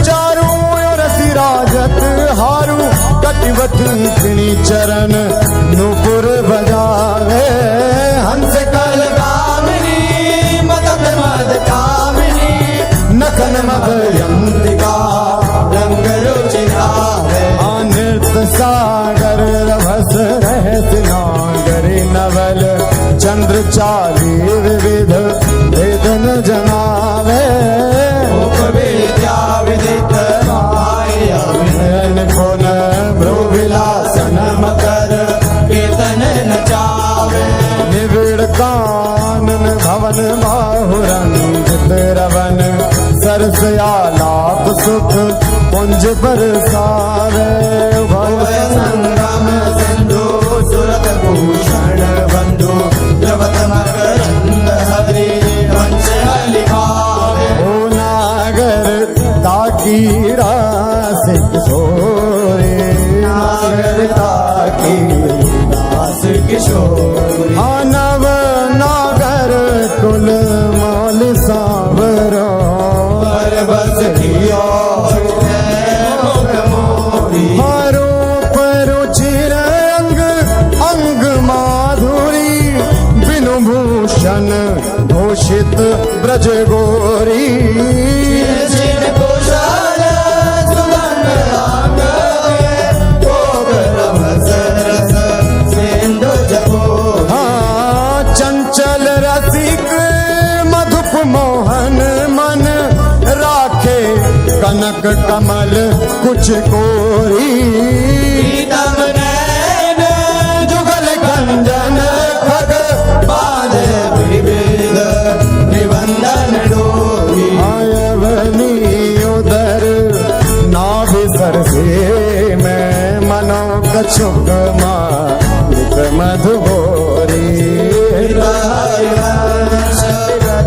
चारू ओर सिराजत हारू कटिवटी किणी चरण नूपुर बजावे हंस कल कामिनी मदन मद कामिनी नखन मदयंतिका रंग रुचिरावे नृत्य सागर रभस रहस नागरी नवल चंद्र चाली विविध वेदन जनावे विद्या विदित नयन कोन भ्रू विलासन मकर कीर्तन नचावे निविड़ कानन भवन बाहुरंजित रवन सरसयालाप सुख पुंज बरसावे भय संगम सिंधु सुरत भूषण बंधु द्रवत मकरंद हरि वंश लिखावे ओ नागर ताकी रासिक सोरे नागरता की दास किशोरी नव नागर कुल माल सावरो पर बस कियो हारो परुचिर अंग अंग माधुरी बिनु भूषण भूषित ब्रज गोरी चिर कुशल सुगंध आंगवे गोबर रस रस सिंधु जपो चंचल रसिक मधुप मोहन मन राखे कनक कमल कुछ कोरी पीतम नैन जुगल कंजन खग बांधे विविध निबंधन डोरी आयवनी उदर नाभि सरसे में मनो कछुक मालिक मधुबोरी हरिवंश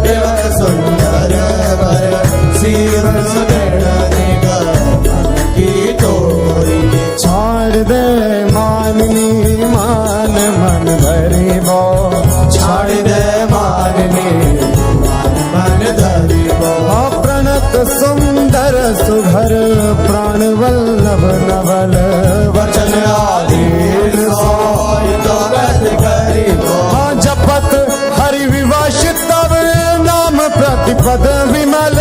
केवल सुंदर वर सिर सुदृढ़ निगम की तोरी छाड़ दे माननी मान मन भरी बो छाड़ दे माननी मन धरी प्रणत सुंदर सुभर प्राण वल्लभ नवल वचन आधीन सोई तो गत करी जपत हरि विवासित तब नाम प्रतिपद विमल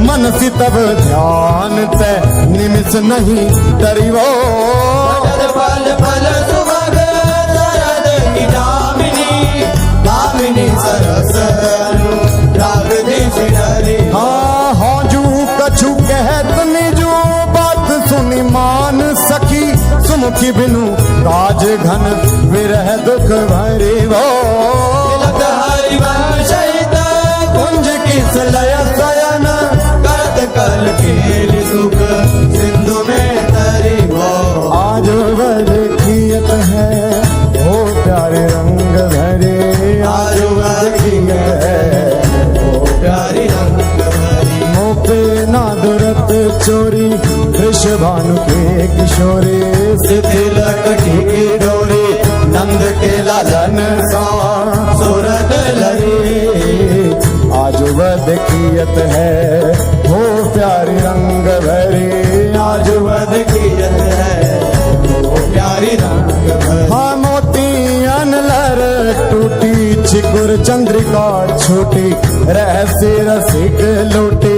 मनसी तब ध्यान ते निमिष नहीं तरिवो फल फल सुभग शरद की दामिनी दामिनी सरस राग देश हरि हाँ जू कछु कहत निजू बात सुनी मान सखी सुमुखी बिनु काज घन विरह दुख भरी वो हरिवंश कुंज किस लय शयन करत कल खेल सुख सिंधु में तरी आज वध कियत है हो प्यारे रंग भरे आज वध है प्यारी रंग भरी मोपे ना दुरत चोरी वृष भानु के किशोरी तिलक की डोरी नंद के लालन सा सूरत लरी आज वध कियत है हो प्यारी रंग भरी आज वध कियत है वो प्यारी रंग भरी हाँ मोती अनलर टूटी चिकुर चंद्रिका छूटी रहस्य रसिक लूटी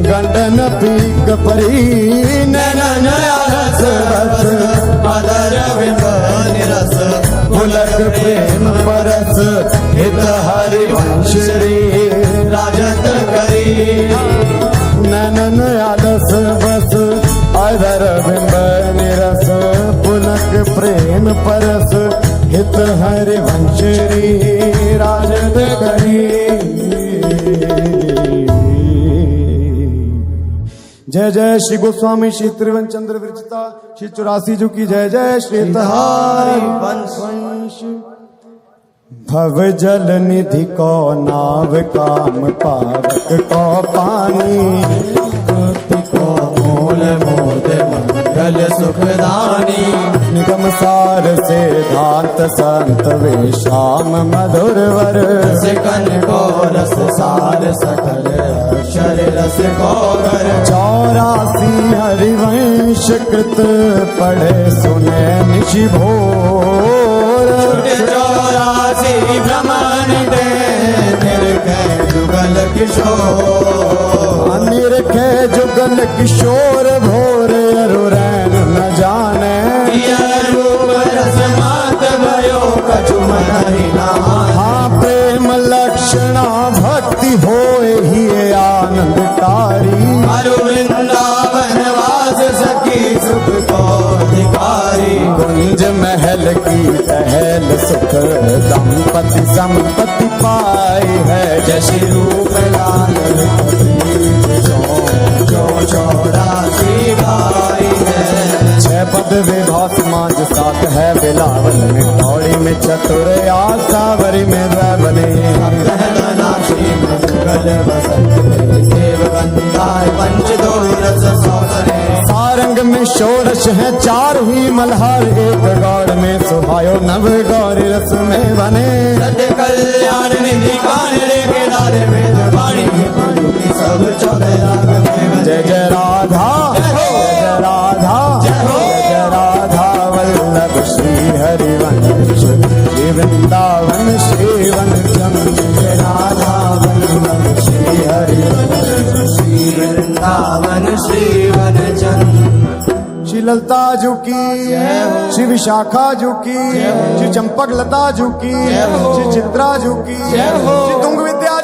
गंडन पीक परी नैनन रस बस मदर बिंब निरस पुलक प्रेम परस हित हरि वंश रे राजत करी नैनन आलस बस अधर बिंब निरस पुलक प्रेम परस हित हरि वंश रे राजत करी जय जय श्री गोस्वामी श्री त्रिवन चंद्र विरचिता श्री 84 जी की जय जय श्री तहारी वंश वंश भव जल निधि को नाव काम पावक को पानी को मूल मोद मंगल सुखदानी निगम सार से धांत संत वे श्याम मधुर वर सिकन को रस सार सकल अक्षर रस को घर 84 हरिवंश कृत पढ़े सुने निशि भोर 84 ब्रह्मांडे निरखे जुगल किशोर निरखे जुगल किशोर भोर अरुरैन न जाने रूप रस मात भयो कछु मन ही नाम हाँ प्रेम लक्षणा भक्ति होए ही आनंदकारी अरु वृंदावन वास सखी सुख को अधिकारी कुंज महल की टहल सुख दंपति संपत्ति पाई है जशी रूप लाल जो 84 भाई है 6 पद विभा समाज 7 है बिलावल में कौड़ी में चतुर आसावरी में बने नाशी मंगल वसंत देव गंधार पंच दो रस सौसरे सारंग में षोडश है 4 ही मल्हार एक गौड़ में सुहायो नव गौरी रस में बने सत्य कल्याण निधि कान रे केदार वेद वाणी सब 14 राग में जय जय राधा जय राधा जय राधा वल्लभ श्री हरिवंश श्री वृंदावन श्रीवन जय राधा वल्लभ श्री हरिवंश श्री वृंदावन श्रीवन चंद श्री ललता जू की श्री विशाखा जू की श्री चंपक लता जू की श्री चित्रा जू की श्री तुंग विद्या